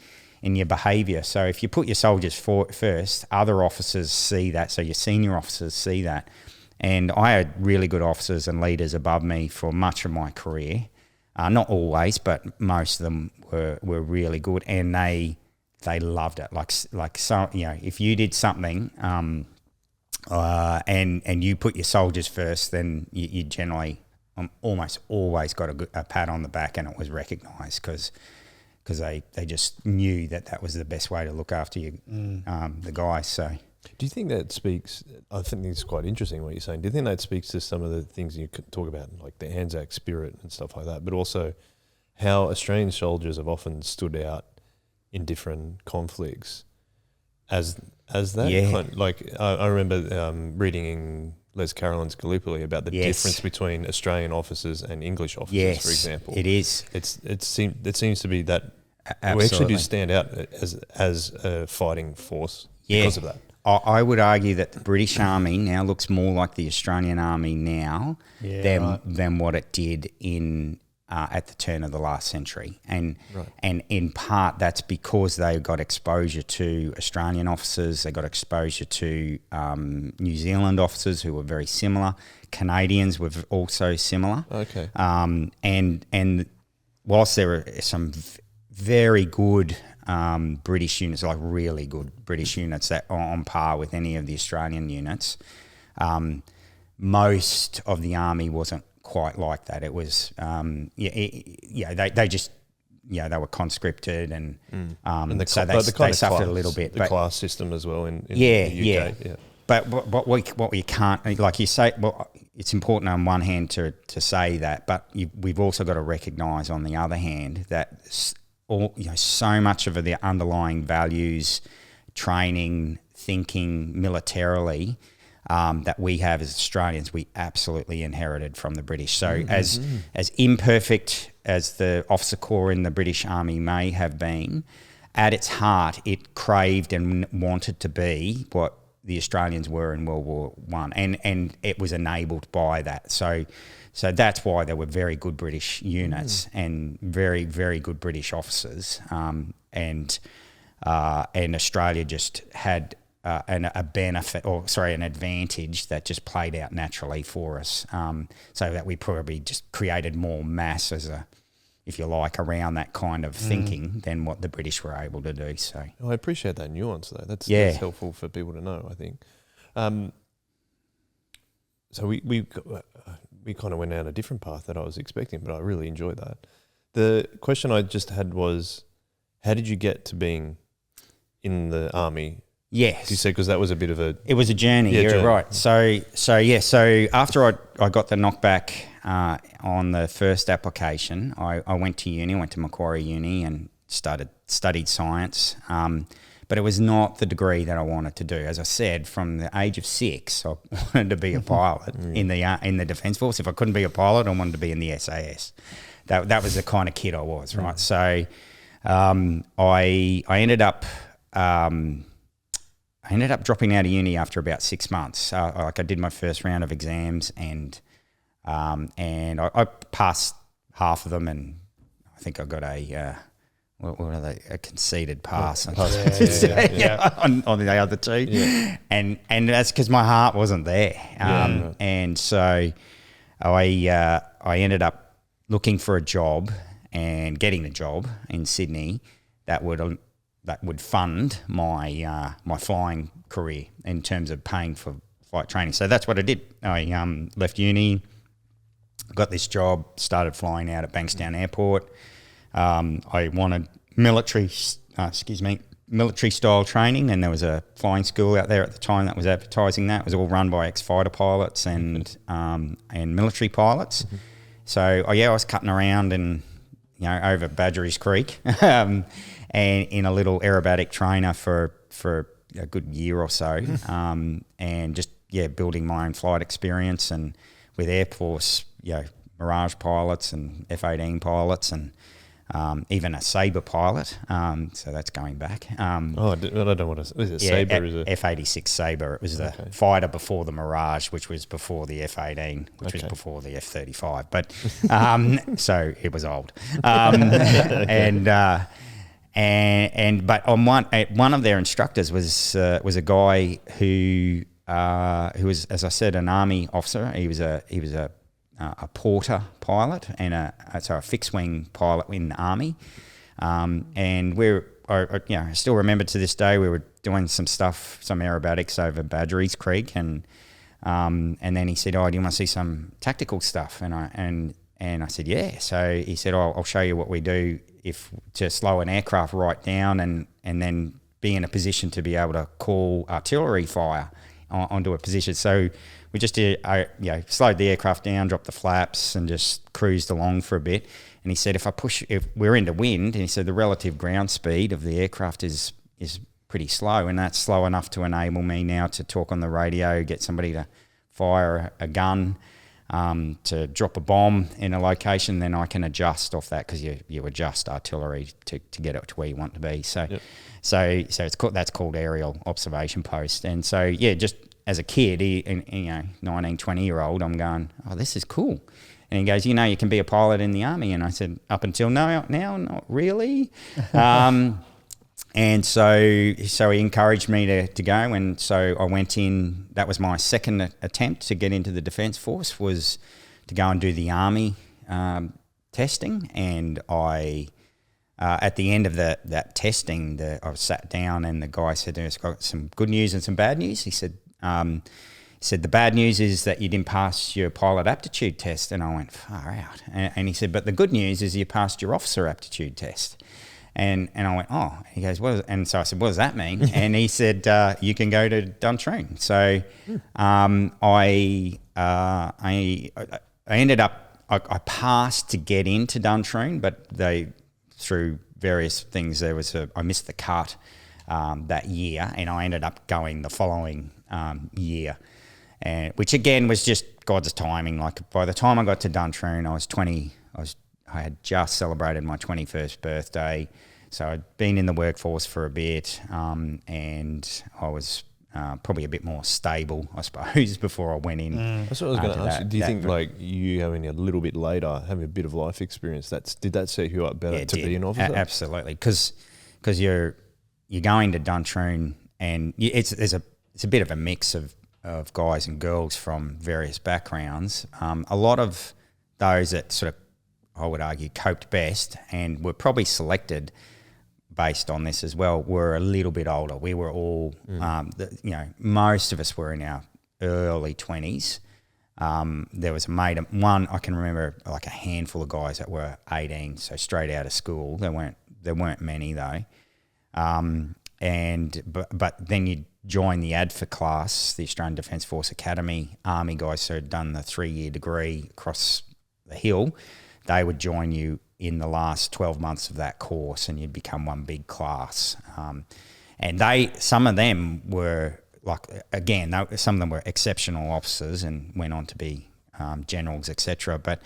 your behaviour. So if you put your soldiers first, other officers see that, so your senior officers see that, and I had really good officers and leaders above me for much of my career. Not always, but most of them were really good, and they loved it. Like so, if you did something and you put your soldiers first, then you generally almost always got a pat on the back, and it was recognised because they just knew that was the best way to look after you, the guys. So. Do you think that speaks? I think it's quite interesting what you're saying. Do you think that speaks to some of the things you could talk about, like the Anzac spirit and stuff like that, but also how Australian soldiers have often stood out in different conflicts as that? Yeah. Like I remember reading in Les Carolins Gallipoli about the difference between Australian officers and English officers, for example. It is. It seems to be that Absolutely. we actually do stand out as a fighting force because of that. I would argue that the British Army now looks more like the Australian Army now than what it did in at the turn of the last century. And in part that's because they got exposure to Australian officers, they got exposure to New Zealand officers who were very similar. Canadians were also similar. Okay. And whilst there are some very good British units, like really good British units that are on par with any of the Australian units, most of the army wasn't quite like that. It was, they just, they were conscripted and so they suffered a little bit. The class system as well in the UK. Yeah. But what we can't, like you say, well, it's important on one hand to say that, but we've also got to recognise on the other hand that so much of the underlying values, training, thinking militarily that we have as Australians, we absolutely inherited from the British. So as imperfect as the officer corps in the British Army may have been, at its heart it craved and wanted to be what the Australians were in World War I, and it was enabled by that. So that's why there were very good British units and very, very good British officers, and Australia just had an advantage that just played out naturally for us, so that we probably just created more mass as a, if you like, around that kind of thinking than what the British were able to do. So I appreciate that nuance though. That's helpful for people to know, I think. So we kind of went down a different path that I was expecting, but I really enjoyed that. The question I just had was, how did you get to being in the army? Yes. You said because that was a bit of a... It was a journey, right. So after I got the knockback on the first application, I went to uni, went to Macquarie Uni and studied science. But it was not the degree that I wanted to do. As I said, from the age of 6, I wanted to be a pilot in the Defence Force. If I couldn't be a pilot, I wanted to be in the SAS. That was the kind of kid I was, right? So I ended up dropping out of uni after about 6 months. I did my first round of exams and I passed half of them, and I think I got a what are they? A conceded pass on the other two, and that's because my heart wasn't there. And so I ended up looking for a job and getting a job in Sydney that would fund my my flying career in terms of paying for flight training. So that's what I did. I left uni, got this job, started flying out at Bankstown Airport. I wanted military style training, and there was a flying school out there at the time that was advertising that. It was all run by ex-fighter pilots and military pilots. So I was cutting around and over Badgerys Creek and in a little aerobatic trainer for a good year or so, and just building my own flight experience, and with Air Force, Mirage pilots and F-18 pilots and even a Sabre pilot. So that's going back. I don't know what is it. Sabre is a F-86 Sabre. It was the fighter before the Mirage, which was before the F-18, which was before the F-35. But so it was old. But on one of their instructors was a guy who was, as I said, an army officer. He was a porter pilot and a fixed wing pilot in the army, and I still remember to this day we were doing some aerobatics over Badgerys Creek, and then he said, "Oh, do you want to see some tactical stuff?" And I said, "Yeah." So he said, I'll show you what we do to slow an aircraft right down and then be in a position to be able to call artillery fire onto a position." So we just slowed the aircraft down, dropped the flaps, and just cruised along for a bit. And he said, if we're into wind, and he said the relative ground speed of the aircraft is pretty slow, and that's slow enough to enable me now to talk on the radio, get somebody to fire a gun to drop a bomb in a location, then I can adjust off that, because you adjust artillery to get it to where you want to be. So, so it's called, that's called aerial observation post. And so, yeah, just as a kid, 19, 20-year-old, I'm going, oh, this is cool. And he goes, you can be a pilot in the army. And I said, up until now, not really. And so he encouraged me to go, and so I went in. That was my second attempt to get into the Defence Force, was to go and do the army testing. And I, at the end of that testing, I was sat down, and the guy said, "I've got some good news and some bad news." He said, the bad news is that you didn't pass your pilot aptitude test. And I went, far out. And he said, but the good news is you passed your officer aptitude test. And I went, oh. He goes, what? And so I said, what does that mean? And he said, you can go to Duntroon. So I ended up, I passed to get into Duntroon, but through various things, I missed the cut that year, and I ended up going the following year, which again was just God's timing. Like, by the time I got to Duntroon, I was 20. I had just celebrated my 21st birthday, so I'd been in the workforce for a bit, and I was probably a bit more stable, I suppose, before I went in. That's what I was going to ask you. Do you think, like, you having a little bit later, having a bit of life experience, did that set you up better to be an officer? Absolutely, because you're going to Duntroon, and it's a bit of a mix of guys and girls from various backgrounds. A lot of those that sort of, I would argue, coped best and were probably selected based on this as well, were a little bit older. We were all, most of us were in our early 20s. There was one I can remember, like a handful of guys that were 18, so straight out of school. There weren't many though. But then you join the ADFA class, the Australian Defence Force Academy. Army guys who had done the 3-year degree across the hill, they would join you in the last 12 months of that course, and you'd become one big class. And some of them were some of them were exceptional officers and went on to be generals, etc. But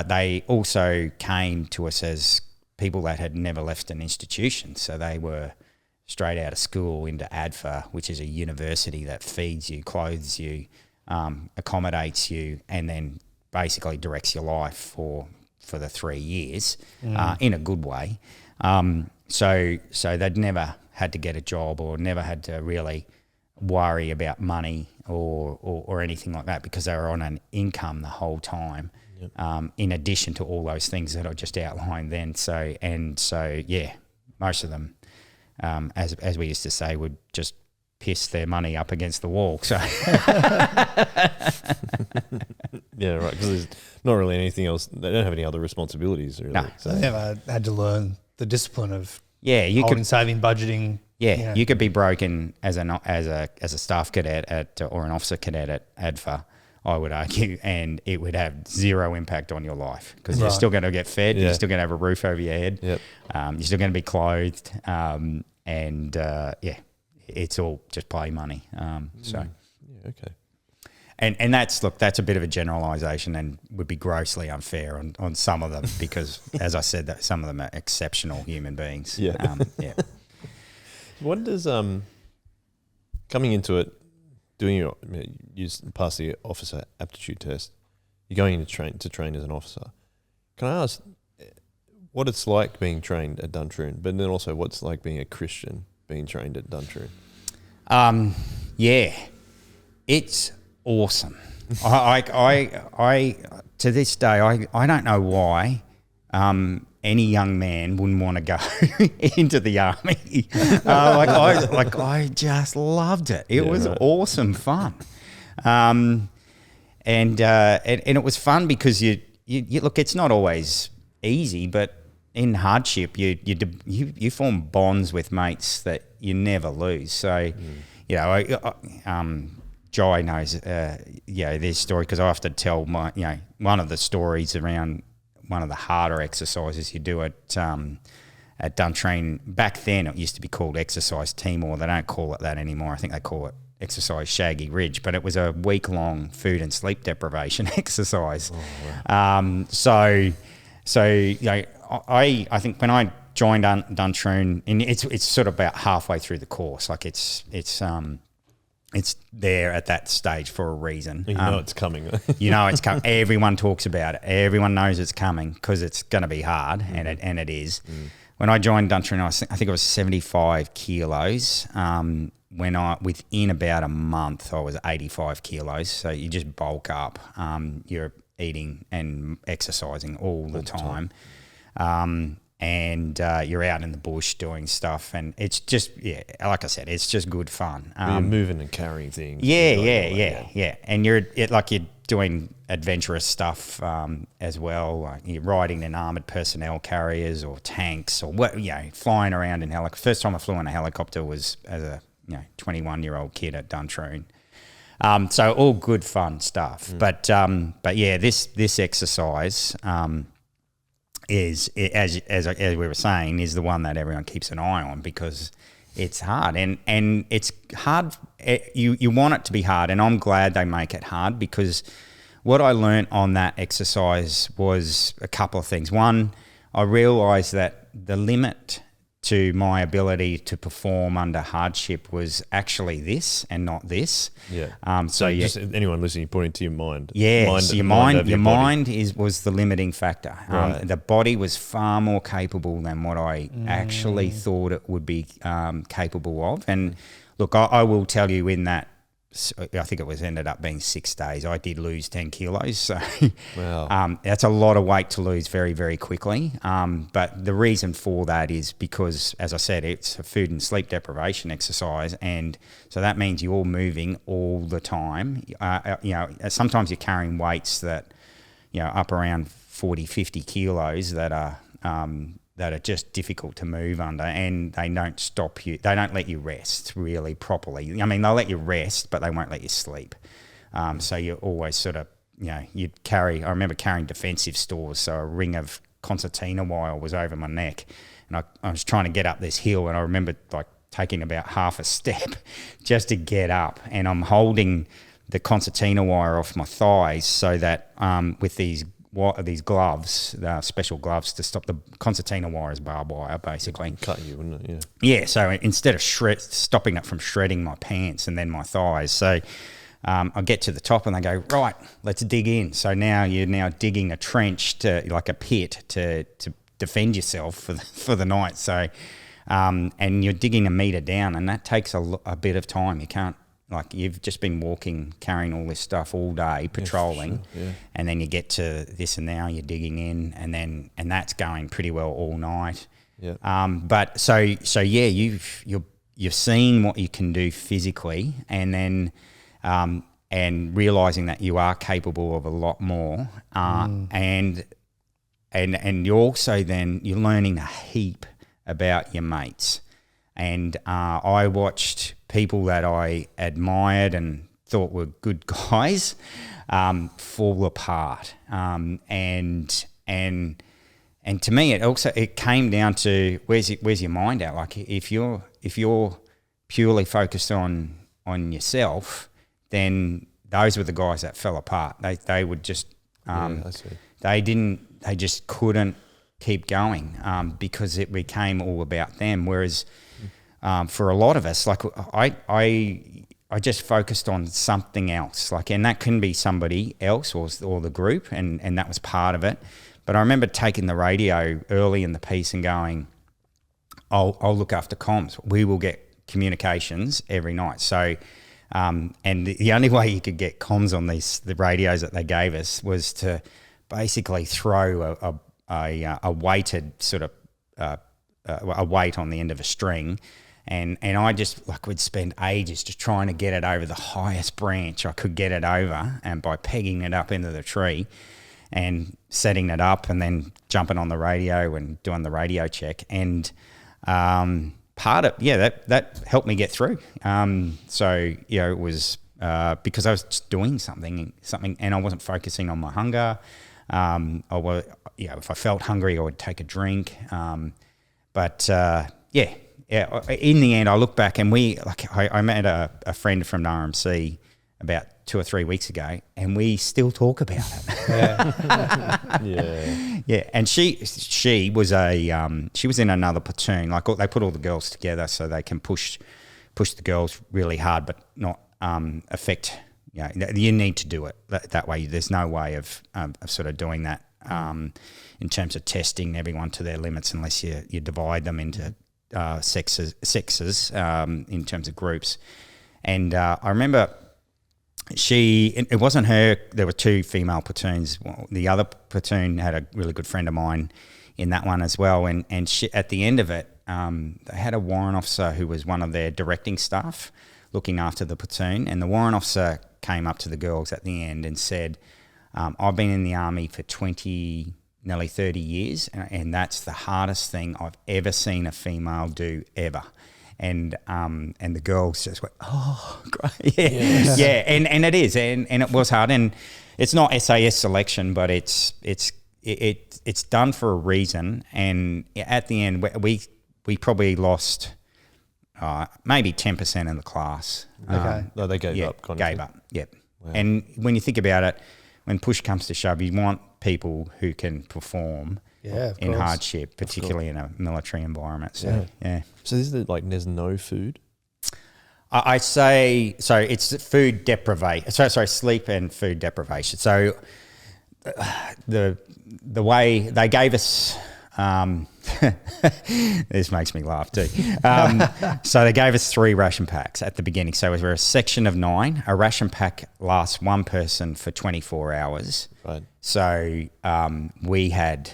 they also came to us as people that had never left an institution, so they were straight out of school into ADFA, which is a university that feeds you, clothes you, accommodates you, and then basically directs your life for the 3 years in a good way. So they'd never had to get a job or never had to really worry about money or anything like that, because they were on an income the whole time. Yep. In addition to all those things that I just outlined then. So most of them, as we used to say, would just piss their money up against the wall. So yeah, right. Because there's not really anything else. They don't have any other responsibilities, really. No. So they never had to learn the discipline of saving, budgeting. Yeah, you could be broken as a staff cadet or an officer cadet at ADFA, I would argue, and it would have zero impact on your life, because you're still going to get fed, you're still going to have a roof over your head, you're still going to be clothed, it's all just play money. Okay. And that's a bit of a generalisation and would be grossly unfair on some of them, because, as I said, that some of them are exceptional human beings. Yeah. What does coming into it, you pass the officer aptitude test, you're going to train as an officer. Can I ask what it's like being trained at Duntroon, but then also what's like being a Christian being trained at Duntroon? It's awesome. I to this day, I don't know why any young man wouldn't want to go into the army. I just loved it. It was awesome fun. And it was fun because you look, it's not always easy, but in hardship, you form bonds with mates that you never lose. So, Jai knows, this story, because I have to tell one of the stories around one of the harder exercises you do at Duntroon. Back then, it used to be called Exercise Timor. They don't call it that anymore. I think they call it exercise Shaggy Ridge, but it was a week-long food and sleep deprivation exercise. So you know, I think when I joined Duntroon, and it's sort of about halfway through the course, like it's there at that stage for a reason. You know it's coming. You know it's coming. Everyone talks about it. Everyone knows it's coming because it's going to be hard, and it is. When I joined Duntroon, I think it was 75 kilos. Within about a month, I was 85 kilos. So you just bulk up. You're eating and exercising all the time. And you're out in the bush doing stuff, and it's just, like I said, it's just good fun. You're moving and carrying things. Yeah. And you're doing adventurous stuff as well. Like you're riding in armoured personnel carriers or tanks, or flying around in helicopter. First time I flew in a helicopter was as a 21-year-old kid at Duntroon. So all good fun stuff. But yeah, this exercise. Is as we were saying, is the one that everyone keeps an eye on because it's hard and it's hard. You want it to be hard, and I'm glad they make it hard because what I learnt on that exercise was a couple of things. One, I realised that the limit to my ability to perform under hardship was actually this and not this. Yeah. So just anyone listening, put into your mind. Yeah. So your mind was the limiting factor. Right. The body was far more capable than what I actually thought it would be capable of. And look, I will tell you, in that, I think it ended up being 6 days, I did lose 10 kilos. So wow. That's a lot of weight to lose very, very quickly. But the reason for that is because, as I said, it's a food and sleep deprivation exercise. And so that means you're moving all the time. Sometimes you're carrying weights that, up around 40, 50 kilos that are just difficult to move under, and they don't stop you. They don't let you rest really properly. I mean, they'll let you rest, but they won't let you sleep. So you're always sort of, you'd carry. I remember carrying defensive stores, so a ring of concertina wire was over my neck, and I was trying to get up this hill, and I remember like taking about half a step just to get up, and I'm holding the concertina wire off my thighs so that with these gloves, special gloves to stop the concertina wire is barbed wire, basically. It'd cut you, wouldn't it? Yeah. So instead of stopping it from shredding my pants and then my thighs, so I get to the top and they go, right, let's dig in. So now you're digging a trench like a pit to defend yourself for the night. So and you're digging a metre down, and that takes a bit of time. You can't. Like you've just been walking, carrying all this stuff all day, patrolling, and then you get to this, and now you're digging in, and that's going pretty well all night. Yeah. But so yeah, you're seeing what you can do physically, and then and realizing that you are capable of a lot more, and you're also then you're learning a heap about your mates. And I watched people that I admired and thought were good guys fall apart. And to me, it came down to where's your mind at? Like if you're purely focused on yourself, then those were the guys that fell apart. They would just they just couldn't keep going because it became all about them. Whereas for a lot of us, like I just focused on something else, like, and that can be somebody else or the group, and that was part of it. But I remember taking the radio early in the piece and going, I'll look after comms. We will get communications every night. So, and the only way you could get comms on the radios that they gave us was to basically throw a weighted sort of a weight on the end of a string. And I just would spend ages just trying to get it over the highest branch I could get it over, and by pegging it up into the tree and setting it up and then jumping on the radio and doing the radio check. And that helped me get through. So it was because I was just doing something and I wasn't focusing on my hunger. If I felt hungry, I would take a drink. in the end, I look back and I met a friend from RMC about 2 or 3 weeks ago, and we still talk about it. Yeah. And she was she was in another platoon. Like they put all the girls together so they can push the girls really hard, but not affect. You need to do it that way. There's no way of sort of doing that in terms of testing everyone to their limits unless you divide them into sexes in terms of groups. And I remember it wasn't her. There were 2 female platoons. The other platoon had a really good friend of mine in that one as well. And she, at the end of it, they had a warrant officer who was one of their directing staff looking after the platoon. And the warrant officer came up to the girls at the end and said, I've been in the army for nearly 30 years, and that's the hardest thing I've ever seen a female do ever. And the girls just went, oh, great. Yeah, and it is, and it was hard. And it's not SAS selection, but it's done for a reason. And at the end, we probably lost maybe 10% of the class. Okay. No, they gave up. Gave up. Yep. Wow. And when you think about it, when push comes to shove, you want people who can perform in hardship, particularly in a military environment. So So this is there's no food. I say so. It's food deprivation. Sorry, sleep and food deprivation. So the way they gave us. This makes me laugh too. So they gave us 3 ration packs at the beginning. So we were a section of 9. A ration pack lasts one person for 24 hours. Right. So we had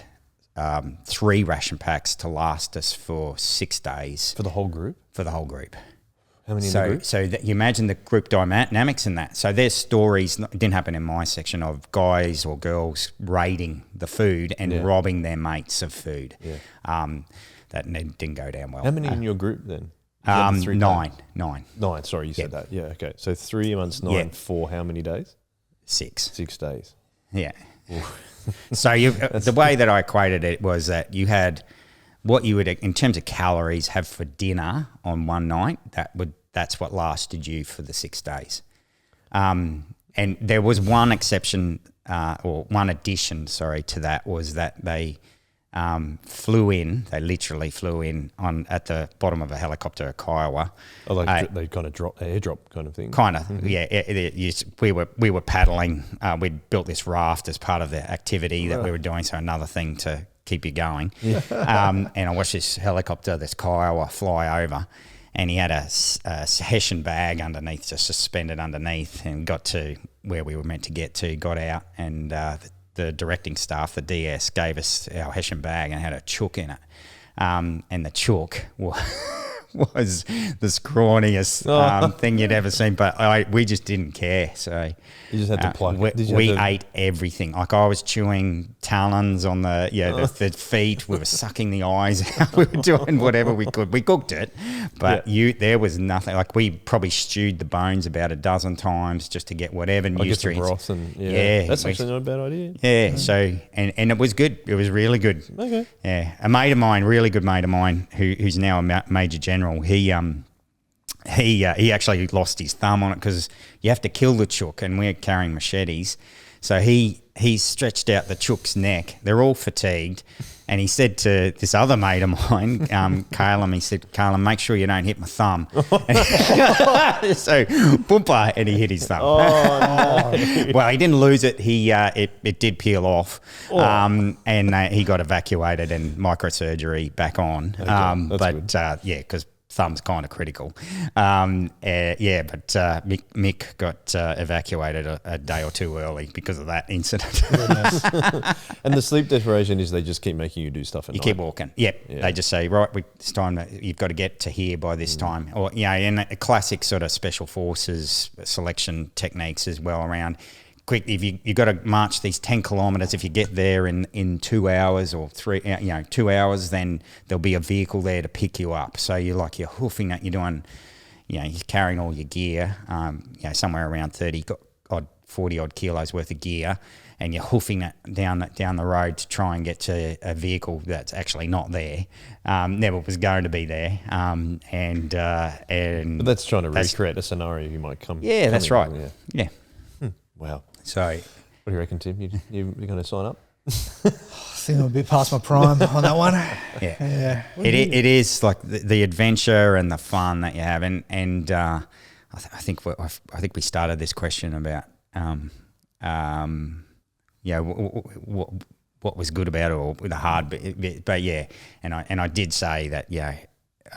3 ration packs to last us for 6 days. For the whole group? For the whole group. How many in the group? So you imagine the group dynamics in that. So there's stories, it didn't happen in my section, of guys or girls raiding the food and robbing their mates of food. Yeah. That didn't go down well. How many in your group then? 9. 9, sorry, you said that. Yeah, okay. So 3 amongst 9 for how many days? 6. 6 days. Yeah. So the way that I equated it was that you had what you would, in terms of calories, have for dinner on one night. That's what lasted you for the 6 days. And there was one exception, or one addition, to that, was that they flew in. They literally flew in at the bottom of a helicopter at Kiowa. Oh, they kind of airdrop kind of thing. Kind of, we were paddling. We'd built this raft as part of the activity that we were doing, so another thing to keep you going. Yeah. And I watched this helicopter, this Kiowa, fly over, and he had a Hessian bag underneath, just suspended underneath, and got to where we were meant to get to, got out, and the directing staff, the DS, gave us our Hessian bag and had a chook in it. And the chook was the scrawniest thing you'd ever seen, but we just didn't care. So you just had to pluck. We ate everything. Like I was chewing talons on the feet. We were sucking the eyes out. We were doing whatever we could. We cooked it, but there was nothing. Like we probably stewed the bones about a dozen times just to get whatever nutrients. Broth and that's actually not a bad idea. Yeah. So and it was good. It was really good. Okay. Yeah, a mate of mine, really good mate of mine, who's now a major general. He actually lost his thumb on it because you have to kill the chook, and we're carrying machetes. So he stretched out the chook's neck. They're all fatigued. And he said to this other mate of mine, Calum, he said, Calum, make sure you don't hit my thumb. So, boompa, and he hit his thumb. Oh, no. Well, he didn't lose it. It did peel off. And he got evacuated and microsurgery back on. Okay, because thumb's kind of critical. But Mick got evacuated a day or two early because of that incident. And the sleep deprivation is they just keep making you do stuff at night. You keep walking. Yep. Yeah. They just say, right, it's time, you've got to get to here by this time. Or, and a classic sort of special forces selection techniques as well around. Quick, if you've got to march these 10 kilometres, if you get there in 2 hours or 2 hours, then there'll be a vehicle there to pick you up. So you're hoofing it, you're doing, you're carrying all your gear, somewhere around 30 40 odd kilos worth of gear, and you're hoofing it down the road to try and get to a vehicle that's actually not there, never was going to be there, and But that's trying to recreate a scenario you might come. Yeah, that's right. Yeah. Wow. So, what do you reckon, Tim? You're going to sign up? I think I'm a bit past my prime on that one. Yeah. It is like the adventure and the fun that you have, and I think we started this question about what was good about it or the hard bit, but yeah, and I did say that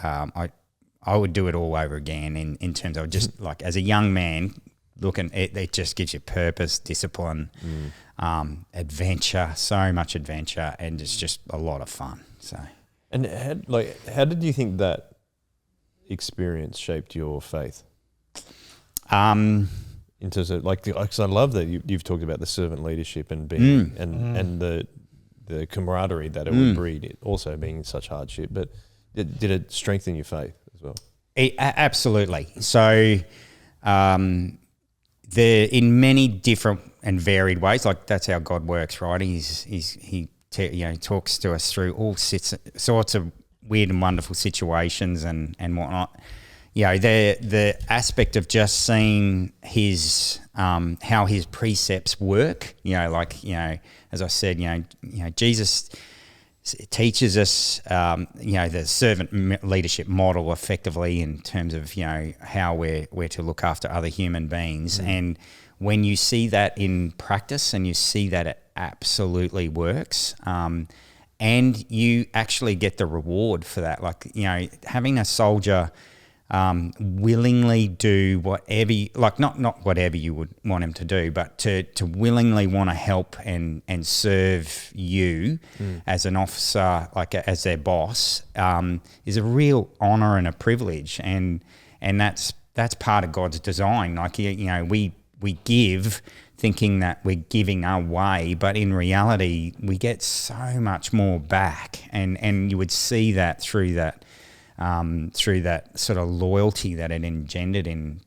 I would do it all over again in terms of just like as a young man looking, it just gives you purpose, discipline, adventure, so much adventure, and it's just a lot of fun. So, and how did you think that experience shaped your faith? In terms of because I love that you've talked about the servant leadership and being and the camaraderie that it would breed, it also being in such hardship. But did it strengthen your faith as well? Absolutely. So, in many different and varied ways, like that's how God works, right? He talks to us through all sorts of weird and wonderful situations and whatnot. The aspect of just seeing his how his precepts work. As I said, Jesus teaches us, the servant leadership model effectively in terms of how we're to look after other human beings. And when you see that in practice and you see that it absolutely works, and you actually get the reward for that, having a soldier willingly do whatever, not whatever you would want him to do, but to willingly want to help and serve you as an officer, as their boss, is a real honour and a privilege, and that's part of God's design. We give thinking that we're giving away, but in reality we get so much more back, and you would see that through that sort of loyalty that it engendered in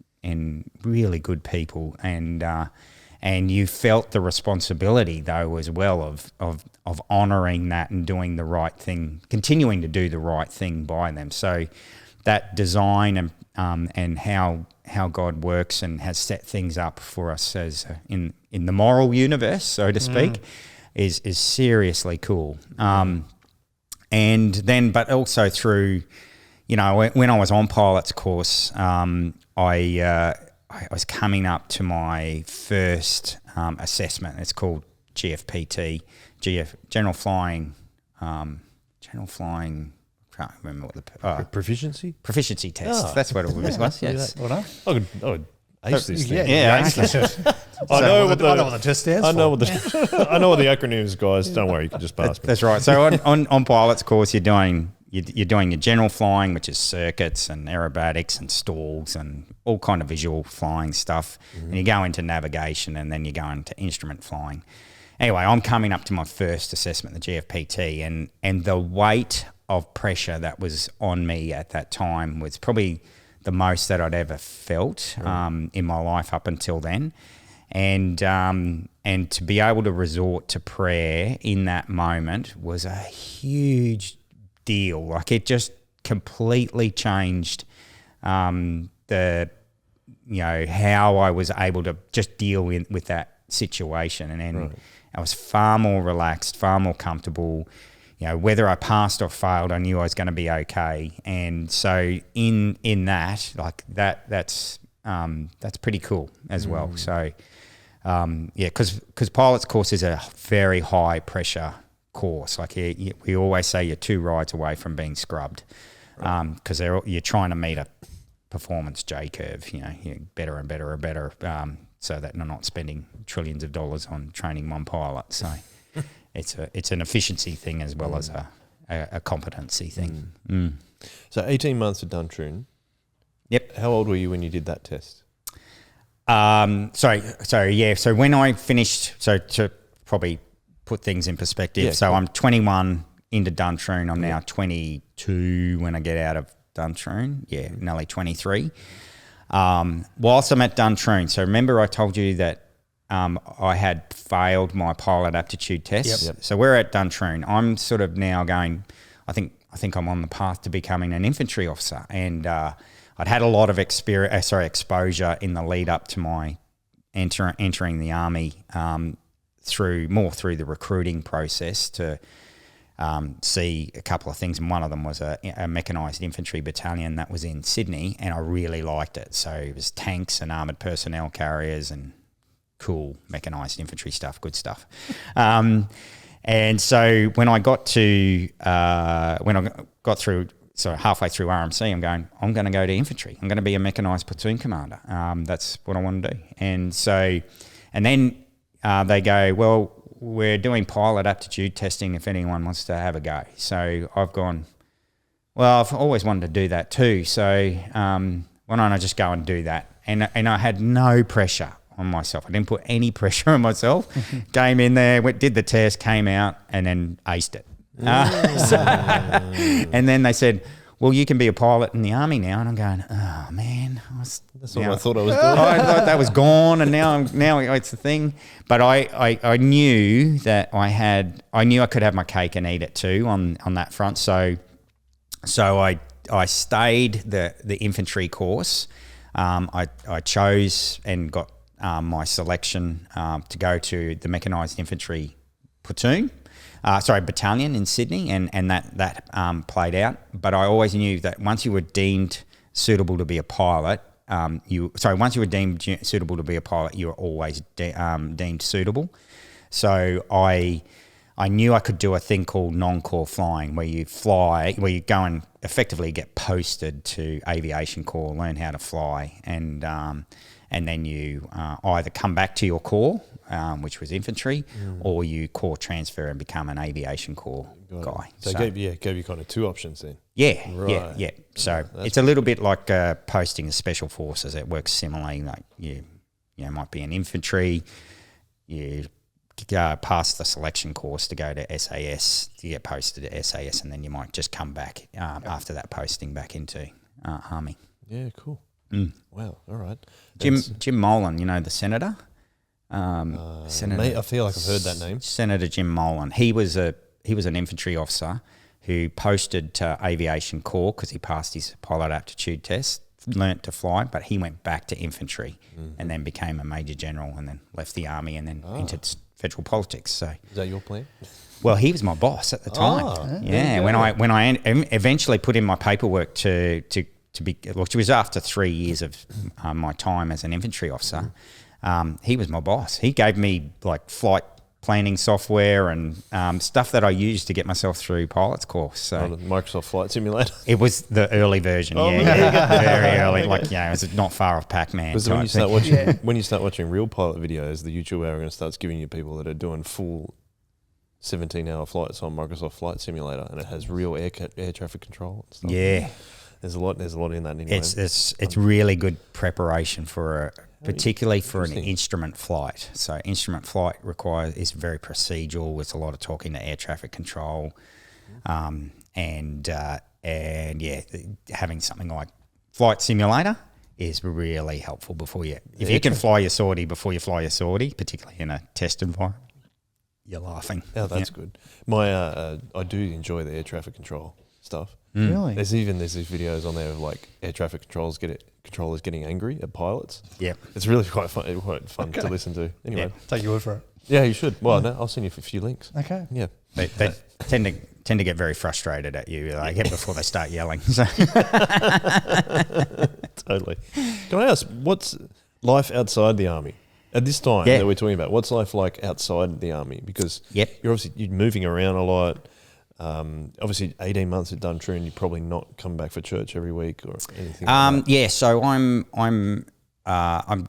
really good people, and you felt the responsibility though as well of honouring that and doing the right thing, continuing to do the right thing by them. So that design and how God works and has set things up for us as in the moral universe, so to speak, is seriously cool. And then, but also through, when I was on pilot's course, I was coming up to my first assessment. It's called GFPT, General Flying. Can't remember what the proficiency test. Oh. That's what it was. Yes. I would ace this thing. I know what the test stands for. I know what the acronyms, guys. Don't worry, you can just pass me. That's right. So on pilot's course, you're doing your general flying, which is circuits and aerobatics and stalls and all kind of visual flying stuff. And you go into navigation, and then you go into instrument flying. Anyway, I'm coming up to my first assessment, the GFPT, and the weight of pressure that was on me at that time was probably the most that I'd ever felt in my life up until then. And to be able to resort to prayer in that moment was a huge deal. It just completely changed how I was able to just deal with that situation. And then I was far more relaxed, far more comfortable. Whether I passed or failed, I knew I was going to be okay. And so in that, that's pretty cool as well. So because pilot's course is a very high pressure course. We always say you're 2 rides away from being scrubbed, because you're trying to meet a performance J curve. You're better and better and better, so that you're not spending trillions of dollars on training one pilot. So. It's an efficiency thing as well as a competency thing. So 18 months at Duntroon. Yep. How old were you when you did that test? So when I finished, so to probably put things in perspective, I'm 21 into Duntroon. I'm now 22 when I get out of Duntroon. Yeah, nearly 23. whilst I'm at Duntroon. So remember I told you that I had failed my pilot aptitude test. Yep. So we're at Duntroon. I'm sort of now going, I think I'm on the path to becoming an infantry officer. And I'd had a lot of exposure in the lead up to my entering the Army through the recruiting process to see a couple of things, and one of them was a mechanised infantry battalion that was in Sydney, and I really liked it. So it was tanks and armoured personnel carriers and cool mechanised infantry stuff, good stuff. And so when I got through, so halfway through RMC, I'm going to go to infantry. I'm going to be a mechanised platoon commander. That's what I want to do. And so, and then they go, well, we're doing pilot aptitude testing if anyone wants to have a go. So I've gone, well, I've always wanted to do that too. So why don't I just go and do that? And I had no pressure on myself. I didn't put any pressure on myself. Came in there, did the test, came out, and then aced it. And then they said, well, you can be a pilot in the Army now. And I'm going, oh, man. That's what I thought I was doing. I thought that was gone, and now it's the thing. But I knew that I knew I could have my cake and eat it too on that front. So I stayed the infantry course. I chose and got my selection to go to the mechanised infantry platoon. Battalion in Sydney, and that played out. But I always knew that once you were deemed suitable to be a pilot, once you were deemed suitable to be a pilot, you were always deemed suitable. So I knew I could do a thing called non-corps flying, where you go and effectively get posted to aviation corps, learn how to fly, and then you either come back to your corps, which was infantry, or you corps transfer and become an aviation corps guy. So it gave you kind of two options then. Yeah, right. yeah. So it's a little bit like posting as special forces. It works similarly. Like you might be an infantry, you pass the selection course to go to SAS, you get posted to SAS, and then you might just come back after that posting back into Army. Yeah, cool. Wow, all right. Jim Molan, the senator. Senator, I feel like I've heard that name. Senator Jim Molan. He was an infantry officer who posted to aviation corps because he passed his pilot aptitude test, learnt to fly, but he went back to infantry and then became a major general and then left the Army and then entered federal politics. So is that your plan? Well, he was my boss at the time. When I eventually put in my paperwork to be, which was after 3 years of my time as an infantry officer. He was my boss. He gave me like flight planning software and stuff that I used to get myself through pilot's course. So Microsoft Flight Simulator. It was the early version. Very early. Like it was not far off Pac-Man. Because when you start watching real pilot videos, the YouTube algorithm starts giving you people that are doing full 17-hour flights on Microsoft Flight Simulator, and it has real air traffic control and stuff. Yeah. There's a lot in that anyway. It's really good preparation particularly for an instrument flight. So instrument flight is very procedural. With a lot of talking to air traffic control, and having something like Flight Simulator is really helpful if you can fly your sortie before you fly your sortie, particularly in a test environment. You're laughing. Oh, that's good. I do enjoy the air traffic control stuff. Really? There's these videos on there of like air traffic controllers getting angry at pilots. Yeah, it's really quite fun to listen to. Anyway, take your word for it. Yeah, you should. Well, no, I'll send you a few links. Okay. Yeah, they tend to get very frustrated at you before they start yelling. So. Totally. Can I ask, what's life outside the Army at this time that we're talking about? What's life like outside the Army? Because you're moving around a lot. Obviously 18 months at Duntroon, you're probably not come back for church every week or anything like that. Yeah, so I'm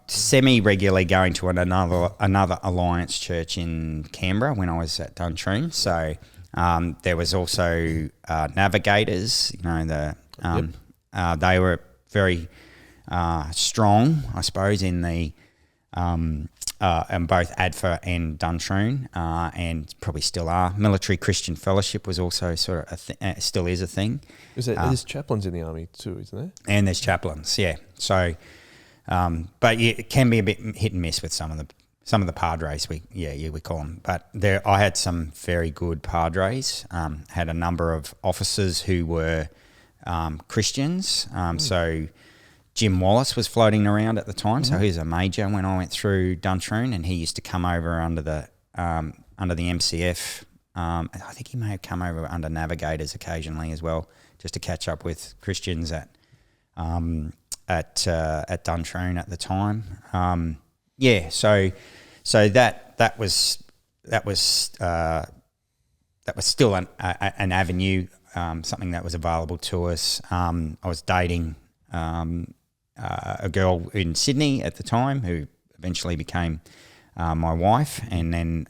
semi-regularly going to another Alliance church in Canberra when I was at Duntroon. So there was also navigators, they were very strong, I suppose, in the and both ADFA and Duntroon, and probably still are. Military Christian Fellowship was also sort of still is a thing. There's chaplains in the Army too, isn't there? And there's chaplains, yeah. So But it can be a bit hit and miss with some of the padres. We call them. But I had some very good padres. Had a number of officers who were Christians. So Jim Wallace was floating around at the time. So he was a major when I went through Duntroon, and he used to come over under the MCF. I think he may have come over under navigators occasionally as well, just to catch up with Christians at Duntroon at the time. So that was still an avenue, something that was available to us. I was dating a girl in Sydney at the time who eventually became my wife, and then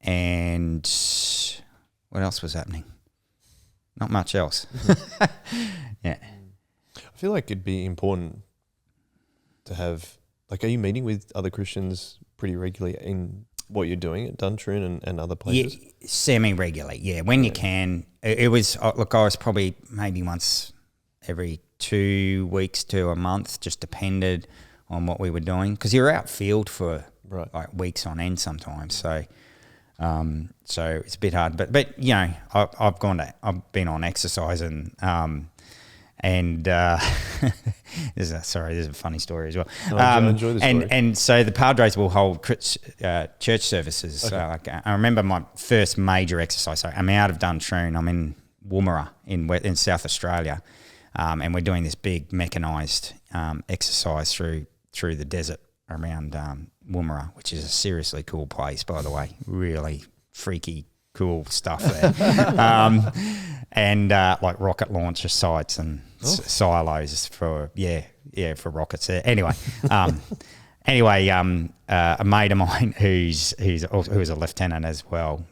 and what else was happening? Not much else. Yeah. I feel like it'd be important to have, like, are you meeting with other Christians pretty regularly in what you're doing at Duntroon and other places? Yeah, semi-regularly, yeah, when you can. It was, look, I was probably maybe once every 2 weeks to a month, just depended on what we were doing, because you're outfield for like weeks on end sometimes, so it's a bit hard. But you know, I've been on exercise and this is a funny story as well. I enjoy the story. And so the Padres will hold church services. Okay. I remember my first major exercise. So I'm out of Duntroon. I'm in Woomera in South Australia, and we're doing this big mechanised exercise through the desert around Woomera, which is a seriously cool place, by the way. Really freaky, cool stuff there. And like rocket launcher sites and silos for rockets there. Anyway, a mate of mine who was a lieutenant as well.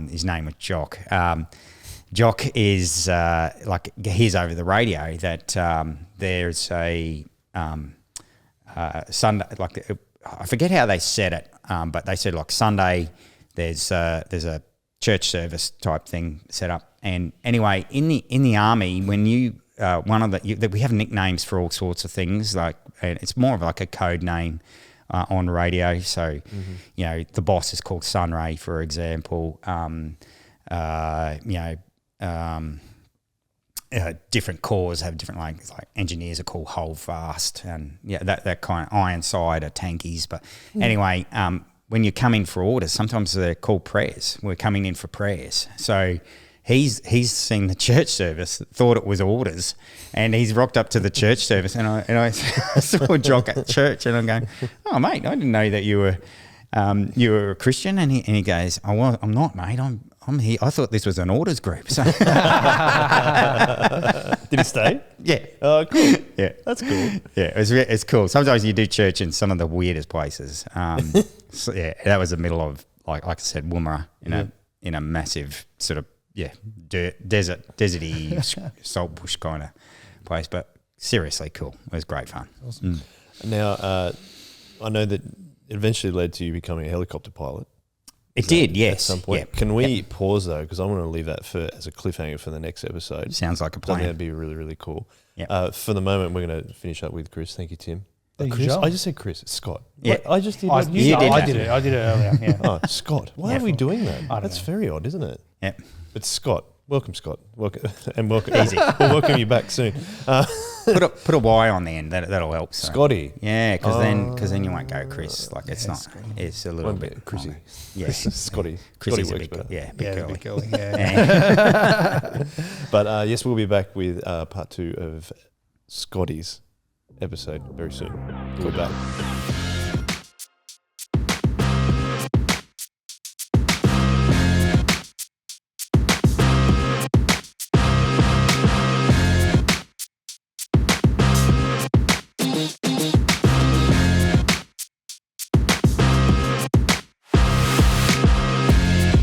His name was Jock. Jock is hears over the radio that there's a Sunday, like I forget how they said it, but they said like Sunday there's a church service type thing set up. And anyway, in the army, when you we have nicknames for all sorts of things, like, and it's more of like a code name on radio. So, you know, the boss is called Sunray, for example. Different corps have different, like engineers are called Holdfast, and that kind of Ironside are tankies. But anyway, when you come in for orders, sometimes they're called prayers. We're coming in for prayers. So he's seen the church service, thought it was orders, and he's rocked up to the church service. And I saw Jock at church, and I'm going, "Oh, mate, I didn't know that you were a Christian." And he goes, I'm not, mate. I'm here. I thought this was an orders group. So Did he stay? Yeah. Oh, cool. Yeah, That's cool. Yeah, it's cool. Sometimes you do church in some of the weirdest places. So yeah, that was the middle of like I said, Woomera in a massive sort of deserty salt bush kind of place, but seriously cool. It was great fun. Awesome. Now, I know that it eventually led to you becoming a helicopter pilot. It did, yes. At some point. Yep. Can we pause though? Because I want to leave that as a cliffhanger for the next episode. Sounds like a I think plan. that'd be really, really cool. Yep. For the moment, we're going to finish up with Chris. Thank you, Tim. Thank you, Chris? Joel. I just said Chris. It's Scott. Yeah. What? I just did. I what did it earlier. Yeah. Oh, Scott. Why are we doing that? don't That's know. very odd, isn't it? Yep. But Scott. Welcome, Scott. Welcome. And welcome. Easy. We'll welcome you back soon. Put a Y on the end. That'll help. So. Scotty. Yeah, because then you won't go Chris. Like it's not. Scotty. It's a little Won't be bit Chrissy. longer. Yeah, Scotty. Chrissy's Scotty a works bit better. bit girly. Big girly. Yeah. But yes, we'll be back with part 2 of Scotty's episode very soon. We'll be back.